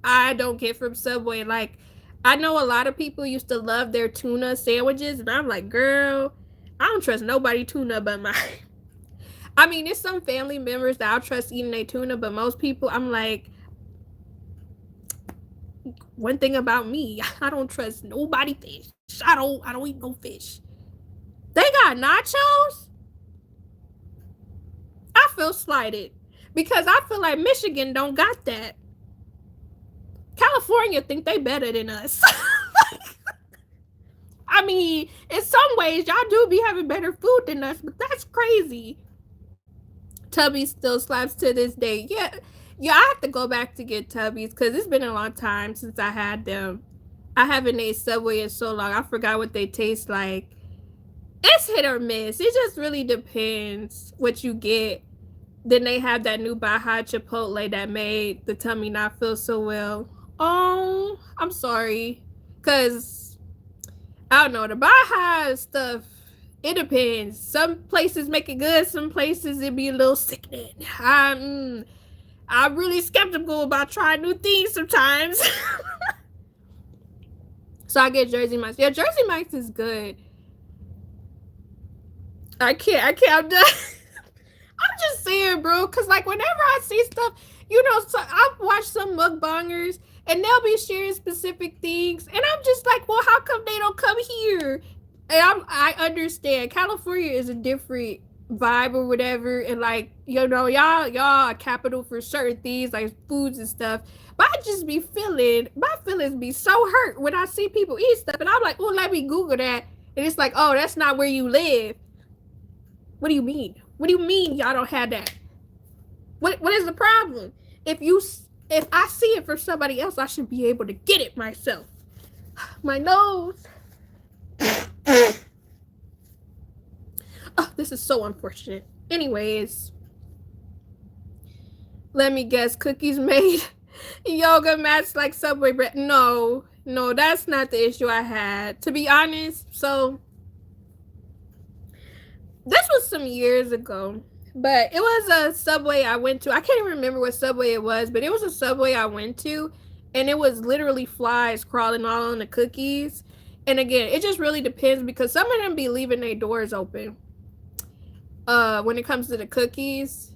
I don't get from Subway. Like I know a lot of people used to love their tuna sandwiches, and I'm like, girl, I don't trust nobody tuna but mine. I mean, there's some family members that I'll trust eating their tuna, but most people, I'm like, one thing about me, I don't trust nobody fish. I don't eat no fish. They got nachos? I feel slighted because I feel like Michigan don't got that. California think they better than us. I mean, in some ways, y'all do be having better food than us, but that's crazy. Tubby still slaps to this day. Yeah, I have to go back to get Tubby's because it's been a long time since I had them. I haven't ate Subway in so long. I forgot what they taste like. It's hit or miss. It just really depends what you get. Then they have that new Baja Chipotle that made the tummy not feel so well. Oh, I'm sorry. Because, I don't know, the Baja stuff, it depends. Some places make it good. Some places it be a little sickening. I'm really skeptical about trying new things sometimes. So I get Jersey Mike's. Yeah, Jersey Mike's is good. I can't. I'm done. I'm just saying, bro, because like whenever I see stuff, you know, so I've watched some mukbangers and they'll be sharing specific things, and I'm just like, well, how come they don't come here? And I understand California is a different vibe or whatever, and like, you know, y'all are capital for certain things like foods and stuff. But I just be my feelings be so hurt when I see people eat stuff, and I'm like, oh, let me Google that, and it's like, oh, that's not where you live. What do you mean? What do you mean y'all don't have that? What is the problem? If I see it for somebody else, I should be able to get it myself. My nose. Oh, this is so unfortunate. Anyways, let me guess. Cookies made yoga mats like Subway bread. No, that's not the issue I had. To be honest, so this was some years ago, but it was a Subway I went to. I can't even remember what Subway it was, but it was a Subway I went to, and it was literally flies crawling all on the cookies. And again, it just really depends because some of them be leaving their doors open when it comes to the cookies.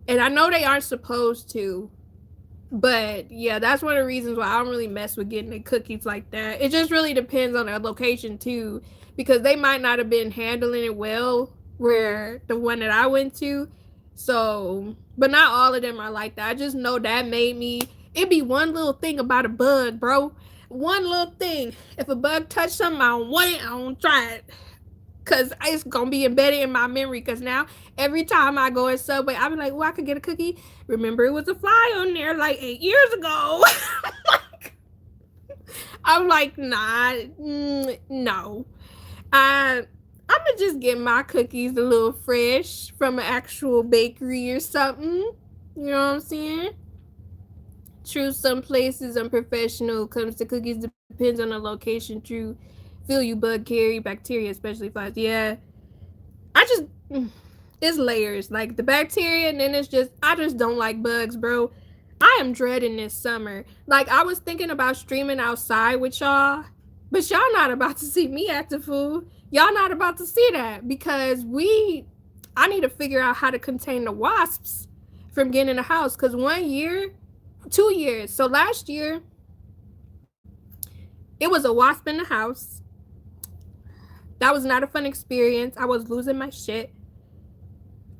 And I know they aren't supposed to, but yeah, that's one of the reasons why I don't really mess with getting the cookies like that. It just really depends on their location too, because they might not have been handling it well where the one that I went to. So, but not all of them are like that. I just know that made me, it'd be one little thing about a bug, bro. One little thing. If a bug touched something, I don't want it, I don't try it. because it's gonna be embedded in my memory. Because now every time I go in Subway, I be like, "Oh, I could get a cookie." Remember, it was a fly on there like 8 years ago. I'm like, nah, no. I I'm gonna just get my cookies a little fresh from an actual bakery or something. You know what I'm saying? True, some places unprofessional comes to cookies depends on the location. True, feel you bug carry bacteria, especially flies. Yeah, I just it's layers like the bacteria, and then it's just I just don't like bugs, bro. I am dreading this summer. Like I was thinking about streaming outside with y'all, but y'all not about to see me act a fool. Y'all not about to see that because I need to figure out how to contain the wasps from getting in the house. Cause 1 year, 2 years. So last year, it was a wasp in the house. That was not a fun experience. I was losing my shit.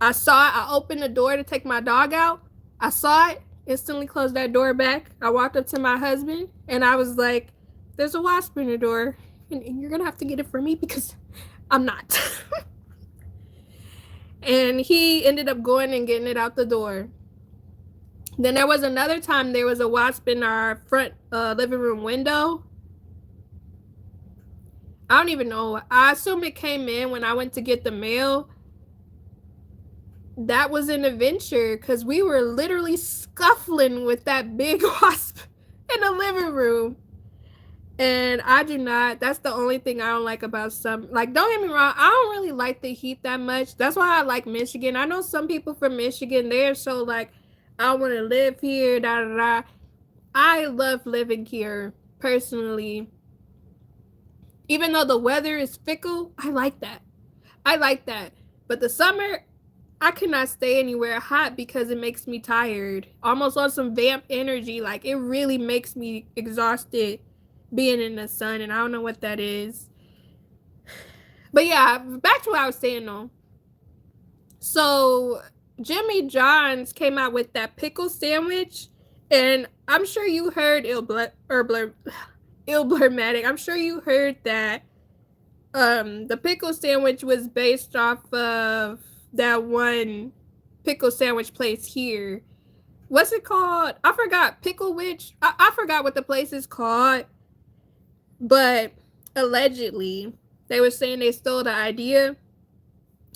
I saw it. I opened the door to take my dog out. I saw it, instantly closed that door back. I walked up to my husband and I was like, there's a wasp in the door and you're going to have to get it for me because I'm not. And he ended up going and getting it out the door. Then there was another time there was a wasp in our front living room window. I don't even know. I assume it came in when I went to get the mail. That was an adventure because we were literally scuffling with that big wasp in the living room. And I do not, that's the only thing I don't like about some, like, don't get me wrong, I don't really like the heat that much. That's why I like Michigan. I know some people from Michigan, they're so like, I want to live here, da da da. I love living here personally. Even though the weather is fickle, I like that. I like that. But the summer, I cannot stay anywhere hot because it makes me tired. Almost on some vamp energy. Like, it really makes me exhausted being in the sun, and I don't know what that is. But yeah, back to what I was saying though. So Jimmy John's came out with that pickle sandwich, and I'm sure you heard Blurmatic. I'm sure you heard that the pickle sandwich was based off of that one pickle sandwich place here. What's it called? I forgot. Pickle Witch. I forgot what the place is called. But allegedly, they were saying they stole the idea.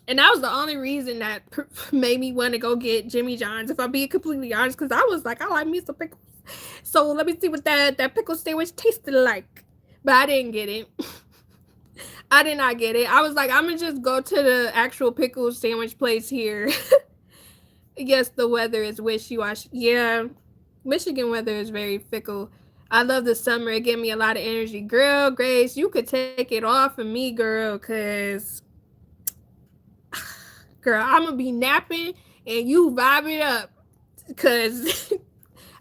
And that was the only reason that made me want to go get Jimmy John's, if I'm being completely honest, because I was like, I like me some pickles. So let me see what that pickle sandwich tasted like. But I didn't get it. I did not get it. I was like, I'm going to just go to the actual pickle sandwich place here. Yes, the weather is wishy-washy. Yeah, Michigan weather is very fickle. I love the summer. It gave me a lot of energy. Girl, Grace, you could take it off of me, girl, because, girl, I'm going to be napping and you vibe it up because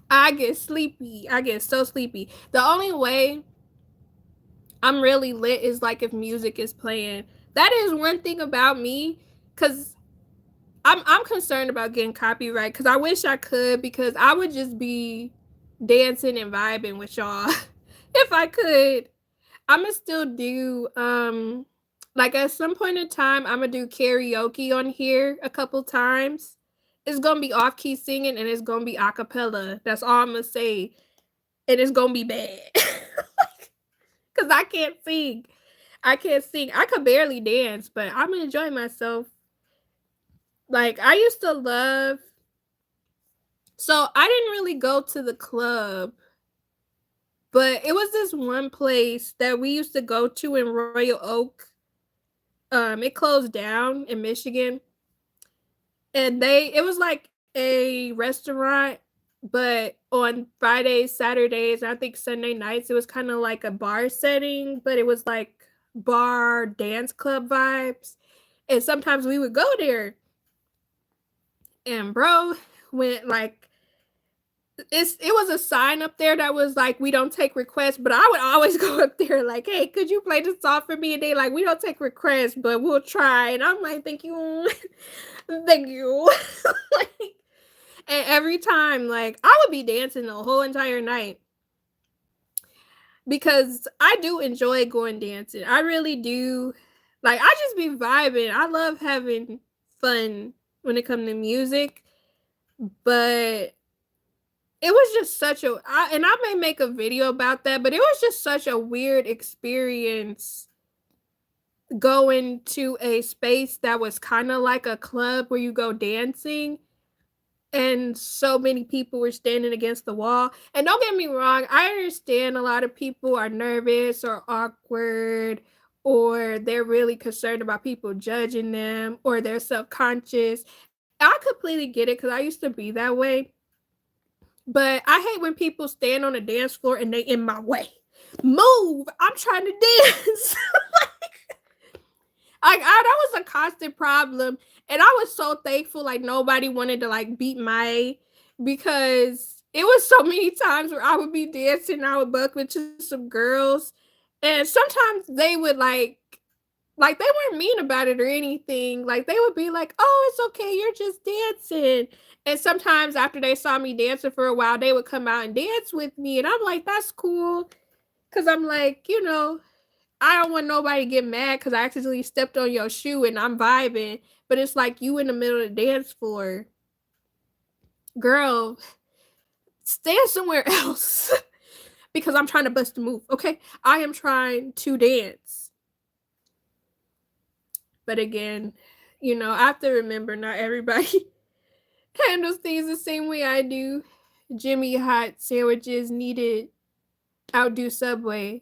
I get sleepy. I get so sleepy. The only way I'm really lit is like if music is playing. That is one thing about me, because I'm concerned about getting copyright, because I wish I could, because I would just be dancing and vibing with y'all if I could. I'ma still do like at some point in time I'ma do karaoke on here a couple times. It's gonna be off key singing and it's gonna be a cappella. That's all I'm gonna say. And it's gonna be bad. Cause I can't sing. I can't sing. I could barely dance, but I'm gonna enjoy myself. Like I used to love, so I didn't really go to the club, but it was this one place that we used to go to in Royal Oak. It closed down in Michigan, and it was like a restaurant, but on Fridays, Saturdays, and I think Sunday nights, it was kind of like a bar setting, but it was like bar dance club vibes. And sometimes we would go there. And bro, when like it was a sign up there that was like, we don't take requests, but I would always go up there like, hey, could you play this song for me? And they like, we don't take requests, but we'll try. And I'm like, thank you. Thank you. Like, and every time, like, I would be dancing the whole entire night because I do enjoy going dancing. I really do. Like I just be vibing. I love having fun when it comes to music, but it was just and I may make a video about that, but it was just such a weird experience going to a space that was kind of like a club where you go dancing and so many people were standing against the wall. And don't get me wrong, I understand a lot of people are nervous or awkward or they're really concerned about people judging them or they're self-conscious. I completely get it because I used to be that way. But I hate when people stand on a dance floor and they in my way. Move! I'm trying to dance. That was a constant problem, and I was so thankful like nobody wanted to like beat my because it was so many times where I would be dancing, I would bump into some girls, and sometimes they would like they weren't mean about it or anything. Like they would be like, "Oh, it's okay, you're just dancing." And sometimes after they saw me dancing for a while, they would come out and dance with me, and I'm like, "That's cool," because I'm like, I don't want nobody to get mad because I accidentally stepped on your shoe and I'm vibing, but it's like you in the middle of the dance floor. Girl, stand somewhere else because I'm trying to bust a move, okay? I am trying to dance. But again, I have to remember not everybody handles things the same way I do. Jimmy Hot sandwiches needed outdo Subway.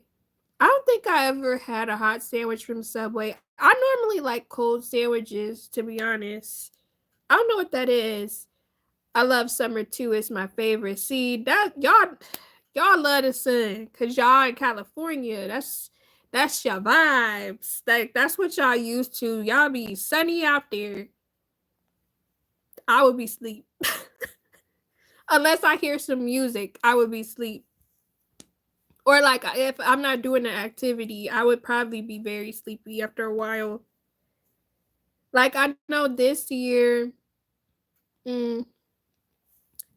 I don't think I ever had a hot sandwich from Subway. I normally like cold sandwiches, to be honest. I don't know what that is. I love summer too. It's my favorite. See, that y'all love the sun cuz y'all in California. That's your vibes. Like that's what y'all used to. Y'all be sunny out there. I would be asleep. Unless I hear some music, I would be asleep. Or like if I'm not doing an activity, I would probably be very sleepy after a while. Like I know this year, mm,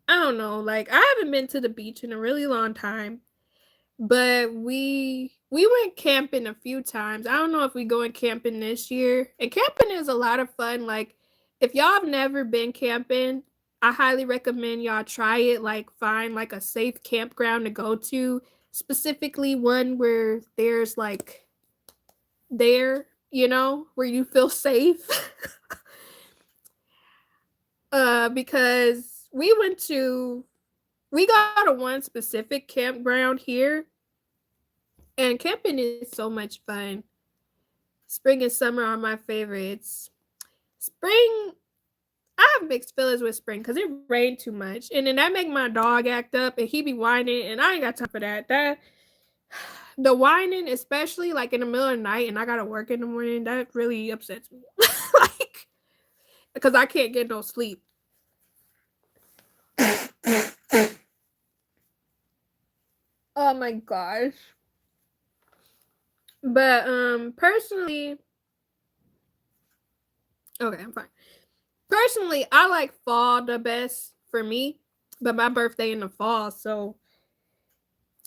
I don't know. Like I haven't been to the beach in a really long time, but we went camping a few times. I don't know if we going camping this year. And camping is a lot of fun. Like if y'all have never been camping, I highly recommend y'all try it. Like find like a safe campground to go to, specifically one where there's like where you feel safe. Because we got to one specific campground here, and camping is so much fun. Spring and summer are my favorites. Spring, I have mixed feelings with spring because it rained too much, and then that make my dog act up, and he be whining, and I ain't got time for that. The whining, especially like in the middle of the night, and I gotta work in the morning, that really upsets me. Like, because I can't get no sleep. Oh my gosh. But personally, okay, I'm fine. Personally, I like fall the best for me, but my birthday in the fall, so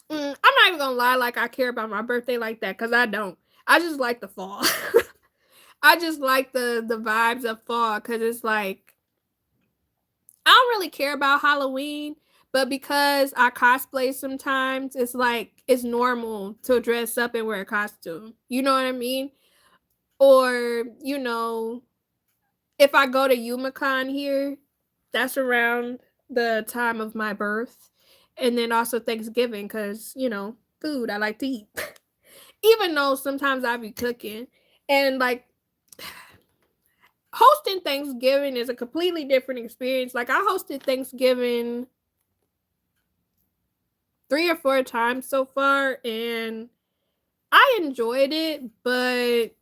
I'm not even gonna lie, like I care about my birthday like that because I don't. I just like the fall. I just like the vibes of fall because it's like I don't really care about Halloween, but because I cosplay sometimes, it's like it's normal to dress up and wear a costume. You know what I mean? Or, if I go to YumaCon here, that's around the time of my birth. And then also Thanksgiving, because, food, I like to eat. Even though sometimes I be cooking. And like hosting Thanksgiving is a completely different experience. Like I hosted Thanksgiving 3 or 4 times so far, and I enjoyed it, but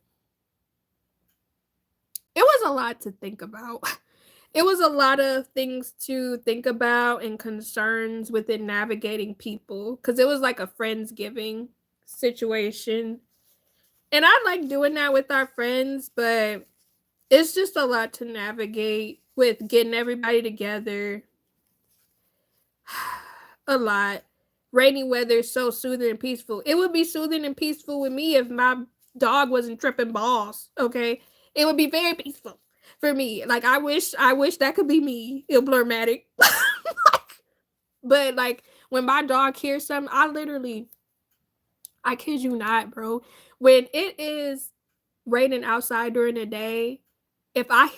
it was a lot to think about. It was a lot of things to think about and concerns within navigating people because it was like a friendsgiving situation. And I like doing that with our friends, but it's just a lot to navigate with getting everybody together. A lot. Rainy weather is so soothing and peaceful. It would be soothing and peaceful with me if my dog wasn't tripping balls, okay? It would be very peaceful for me. Like I wish that could be me, Blurmatic. But like when my dog hears something, I kid you not, bro. When it is raining outside during the day, if I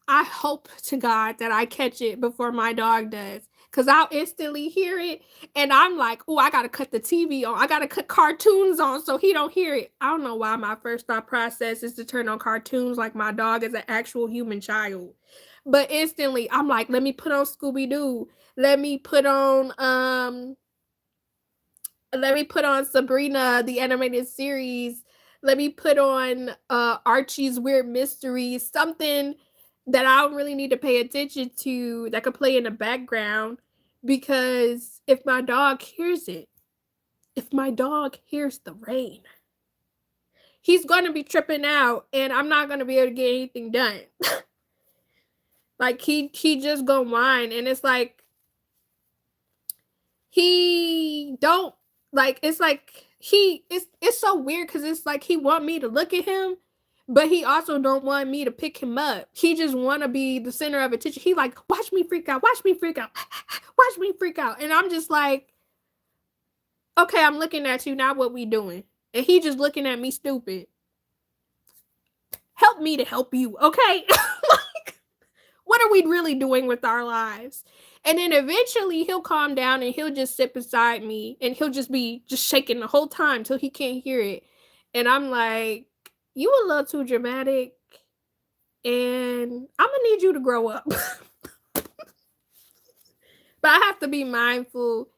hope to God that I catch it before my dog does, cause I'll instantly hear it, and I'm like, oh, I gotta cut the TV on, I gotta cut cartoons on so he don't hear it. I don't know why my first thought process is to turn on cartoons like my dog is an actual human child, but instantly I'm like, let me put on Scooby Doo, let me put on Sabrina the animated series. Let me put on Archie's Weird Mysteries, something that I don't really need to pay attention to that could play in the background, because if my dog hears it, if my dog hears the rain, he's going to be tripping out and I'm not going to be able to get anything done. Like he just going to whine, and it's like he don't like, it's like it's so weird because it's like he want me to look at him, but he also don't want me to pick him up. He just want to be the center of attention. He like, watch me freak out, watch me freak out, watch me freak out. And I'm just like, okay, I'm looking at you, now what we doing? And he just looking at me stupid. Help me to help you, okay? Like, what are we really doing with our lives? And then eventually he'll calm down and he'll just sit beside me and he'll just be just shaking the whole time till he can't hear it. And I'm like, you a little too dramatic, and I'm gonna need you to grow up. But I have to be mindful,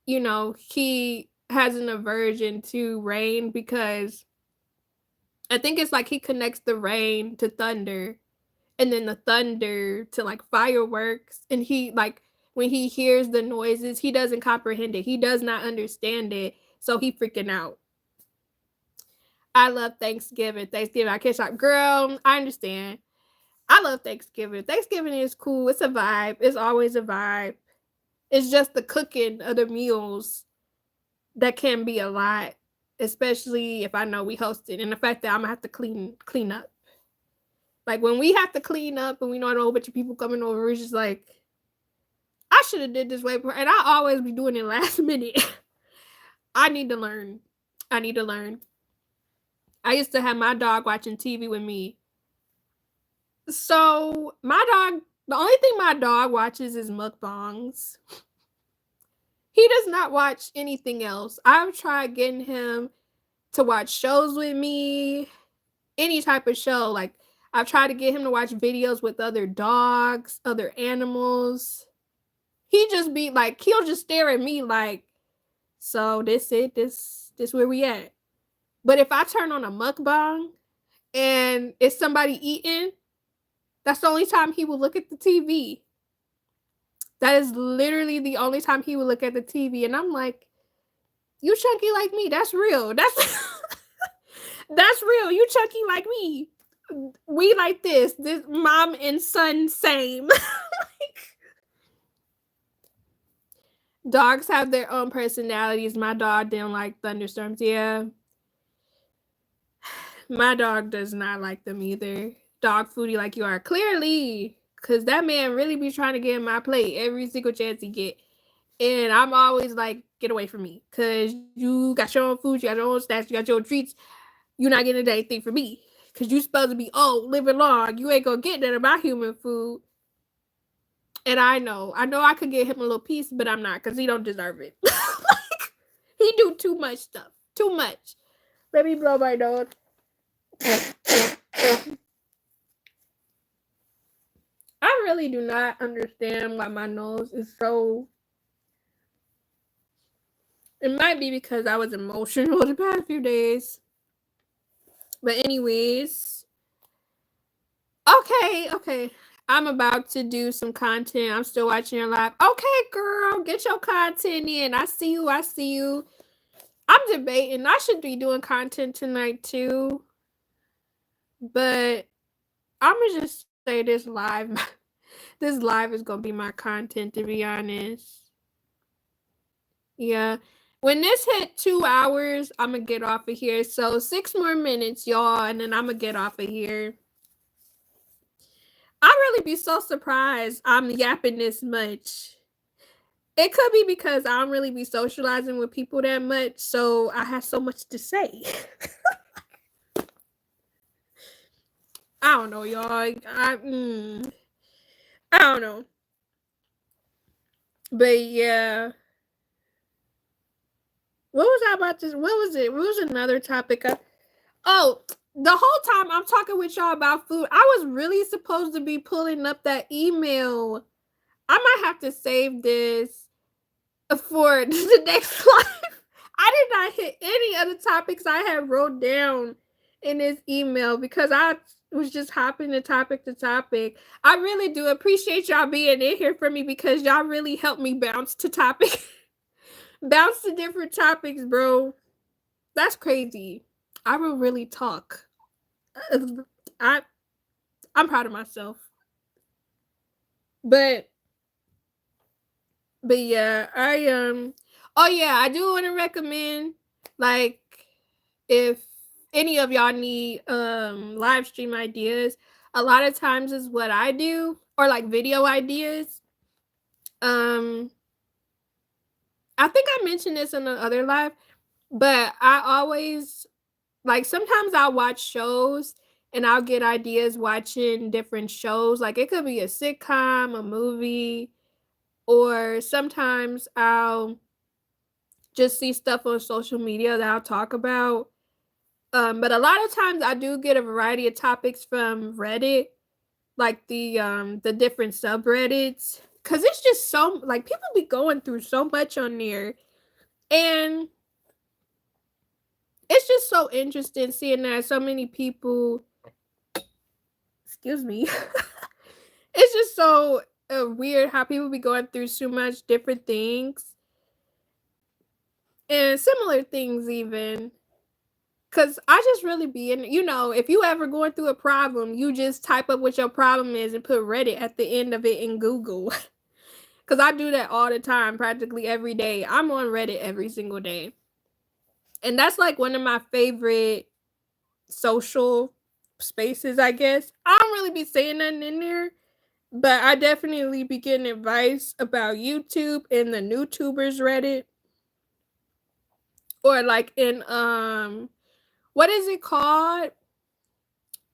he has an aversion to rain because I think it's like he connects the rain to thunder, and then the thunder to like fireworks, and he like when he hears the noises, he doesn't comprehend it, he does not understand it, so he freaking out. I love Thanksgiving. I catch up, girl, I understand. I love Thanksgiving. Thanksgiving is cool. It's a vibe. It's always a vibe. It's just the cooking of the meals that can be a lot, especially if I know we hosted, and the fact that I'm gonna have to clean up. Like when we have to clean up and we know a whole bunch of people coming over, it's just like, I should have did this way before, and I always be doing it last minute. I need to learn. I used to have my dog watching TV with me. So the only thing my dog watches is mukbangs. He does not watch anything else. I've tried getting him to watch shows with me, any type of show. Like I've tried to get him to watch videos with other dogs, other animals. He just be like, he'll just stare at me like, so this where we at. But if I turn on a mukbang and it's somebody eating, that's the only time he will look at the TV. That is literally the only time he will look at the TV. And I'm like, you chunky like me. That's real. That's that's real. You chunky like me. We like this. This mom and son same. Like, dogs have their own personalities. My dog didn't like thunderstorms. Yeah. My dog does not like them either. Dog foodie like you are. Clearly. Because that man really be trying to get in my plate every single chance he get. And I'm always like, get away from me. Because you got your own food, you got your own snacks, you got your own treats. You're not getting anything from me. Because you supposed to be old, living long. You ain't going to get none of my human food. And I know I could get him a little piece, but I'm not. Because he don't deserve it. Like, he do too much stuff. Too much. Let me blow my nose. I really do not understand why my nose is so. It might be because I was emotional the past few days. But anyways. Okay. I'm about to do some content. I'm still watching your live. Okay, girl. Get your content in. I see you. I'm debating. I should be doing content tonight too. But I'm going to just say this live. This live is going to be my content, to be honest. Yeah. When this hit 2 hours, I'm gonna get off of here. So 6 more minutes, y'all, and then I'm gonna get off of here. I'd really be so surprised I'm yapping this much. It could be because I don't really be socializing with people that much, so I have so much to say. I don't know, y'all. I don't know. But yeah. What was I about to what was it? What was another topic? Oh, the whole time I'm talking with y'all about food, I was really supposed to be pulling up that email. I might have to save this for the next live. I did not hit any of the topics I had wrote down in this email because I was just hopping to topic to topic. I really do appreciate y'all being in here for me because y'all really helped me bounce to topic. Bounce to different topics, bro. That's crazy. I will really talk. I I'm proud of myself. But yeah, oh yeah, I do want to recommend, like, if any of y'all need live stream ideas, a lot of times is what I do, or like video ideas. Um I think I mentioned this in the other live, but I always, like, sometimes I'll watch shows and I'll get ideas watching different shows. Like, it could be a sitcom, a movie, or sometimes I'll just see stuff on social media that I'll talk about. But a lot of times I do get a variety of topics from Reddit, like the different subreddits, cuz it's just so, like, people be going through so much on there, and it's just so interesting seeing that so many people, excuse me. It's just so weird how people be going through so much different things and similar things even. Cause I just really be in, if you ever going through a problem, you just type up what your problem is and put Reddit at the end of it in Google. Cause I do that all the time, practically every day. I'm on Reddit every single day. And that's like one of my favorite social spaces, I guess. I don't really be saying nothing in there, but I definitely be getting advice about YouTube and the NewTubers Reddit. Or like in what is it called?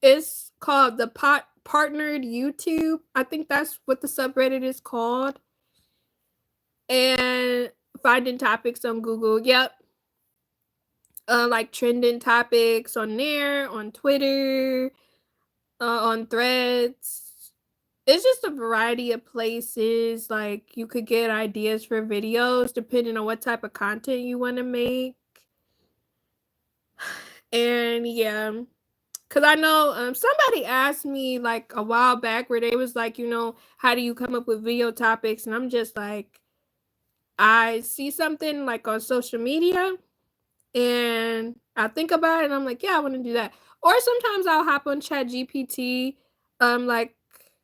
It's called the partnered YouTube. I think that's what the subreddit is called. And finding topics on Google. Yep. Like trending topics on there, on Twitter, on Threads. It's just a variety of places. Like, you could get ideas for videos depending on what type of content you want to make. And yeah, because I know somebody asked me like a while back where they was like, how do you come up with video topics? And I'm just like, I see something like on social media and I think about it and I'm like, yeah, I want to do that. Or sometimes I'll hop on Chat GPT. Like,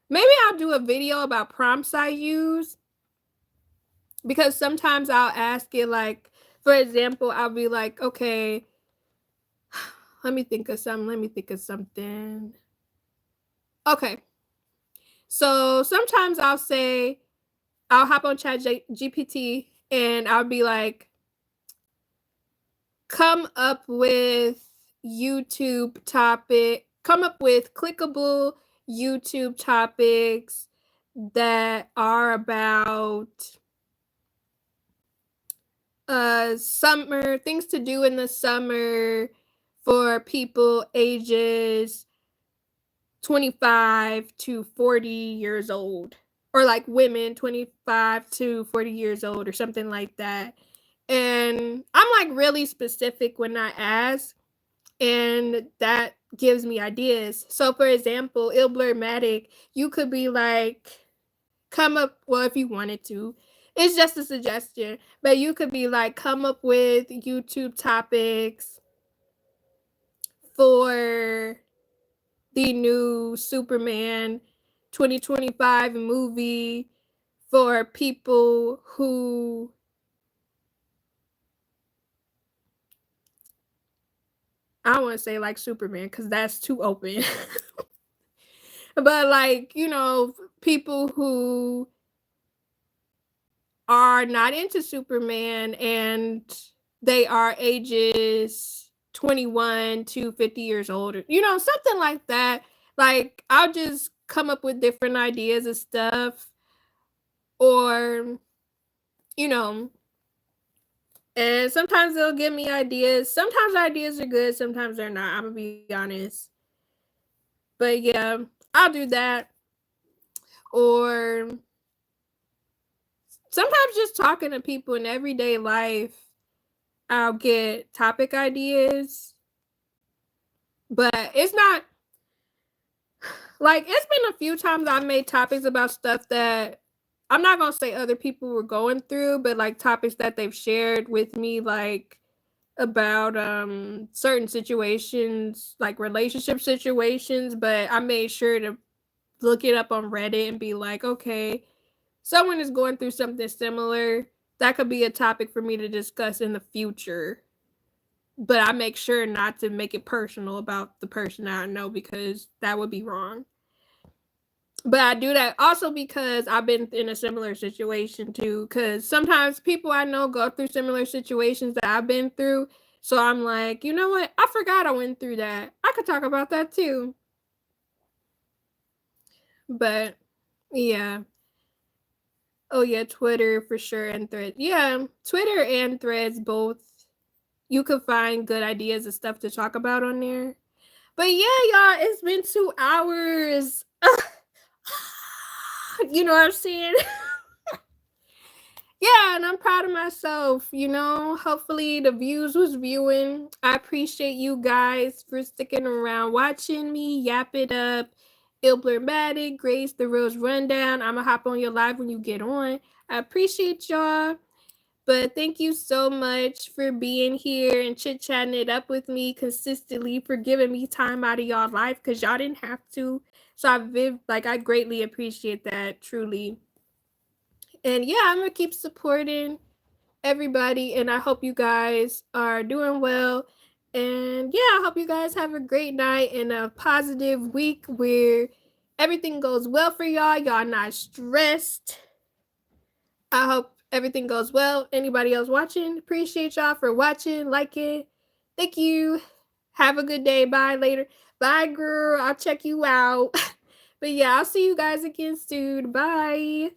maybe I'll do a video about prompts I use, because sometimes I'll ask it, like, for example, I'll be like, okay, let me think of something. Okay. So sometimes I'll hop on Chat GPT and I'll be like, come up with come up with clickable YouTube topics that are about summer, things to do in the summer for people ages 25 to 40 years old, or like women 25 to 40 years old or something like that. And I'm like really specific when I ask, and that gives me ideas. So for example, Ilblurmatic, you could be like, come up, well, if you wanted to, it's just a suggestion, but you could be like, come up with YouTube topics for the new Superman 2025 movie for people who I don't wanna say like Superman because that's too open. But, like, people who are not into Superman and they are ages 21 to 50 years old, or, something like that. Like, I'll just come up with different ideas and stuff, or, you know, and sometimes they'll give me ideas. Sometimes ideas are good, sometimes they're not. I'm gonna be honest. But yeah, I'll do that. Or sometimes just talking to people in everyday life, I'll get topic ideas. But it's not like it's been a few times I've made topics about stuff that I'm not gonna say other people were going through, but like topics that they've shared with me, like about certain situations, like relationship situations, but I made sure to look it up on Reddit and be like, okay, someone is going through something similar. That could be a topic for me to discuss in the future. But I make sure not to make it personal about the person I know because that would be wrong. But I do that also because I've been in a similar situation too. Because sometimes people I know go through similar situations that I've been through. So I'm like, you know what? I forgot I went through that. I could talk about that too. But yeah. Oh yeah, Twitter for sure and Threads. Yeah, Twitter and Threads both. You could find good ideas and stuff to talk about on there. But yeah, y'all, it's been 2 hours. You know what I'm saying? Yeah, and I'm proud of myself, Hopefully the views was viewing. I appreciate you guys for sticking around watching me yap it up. Ilblurmatic, Grace, the Rose Rundown. I'ma hop on your live when you get on. I appreciate y'all. But thank you so much for being here and chit-chatting it up with me consistently, for giving me time out of y'all life because y'all didn't have to. So I greatly appreciate that, truly. And yeah, I'm gonna keep supporting everybody, and I hope you guys are doing well. And yeah, I hope you guys have a great night and a positive week where everything goes well for y'all. Y'all not stressed. I hope everything goes well. Anybody else watching, appreciate y'all for watching, liking. Thank you. Have a good day. Bye later. Bye, girl. I'll check you out. But yeah, I'll see you guys again soon. Bye.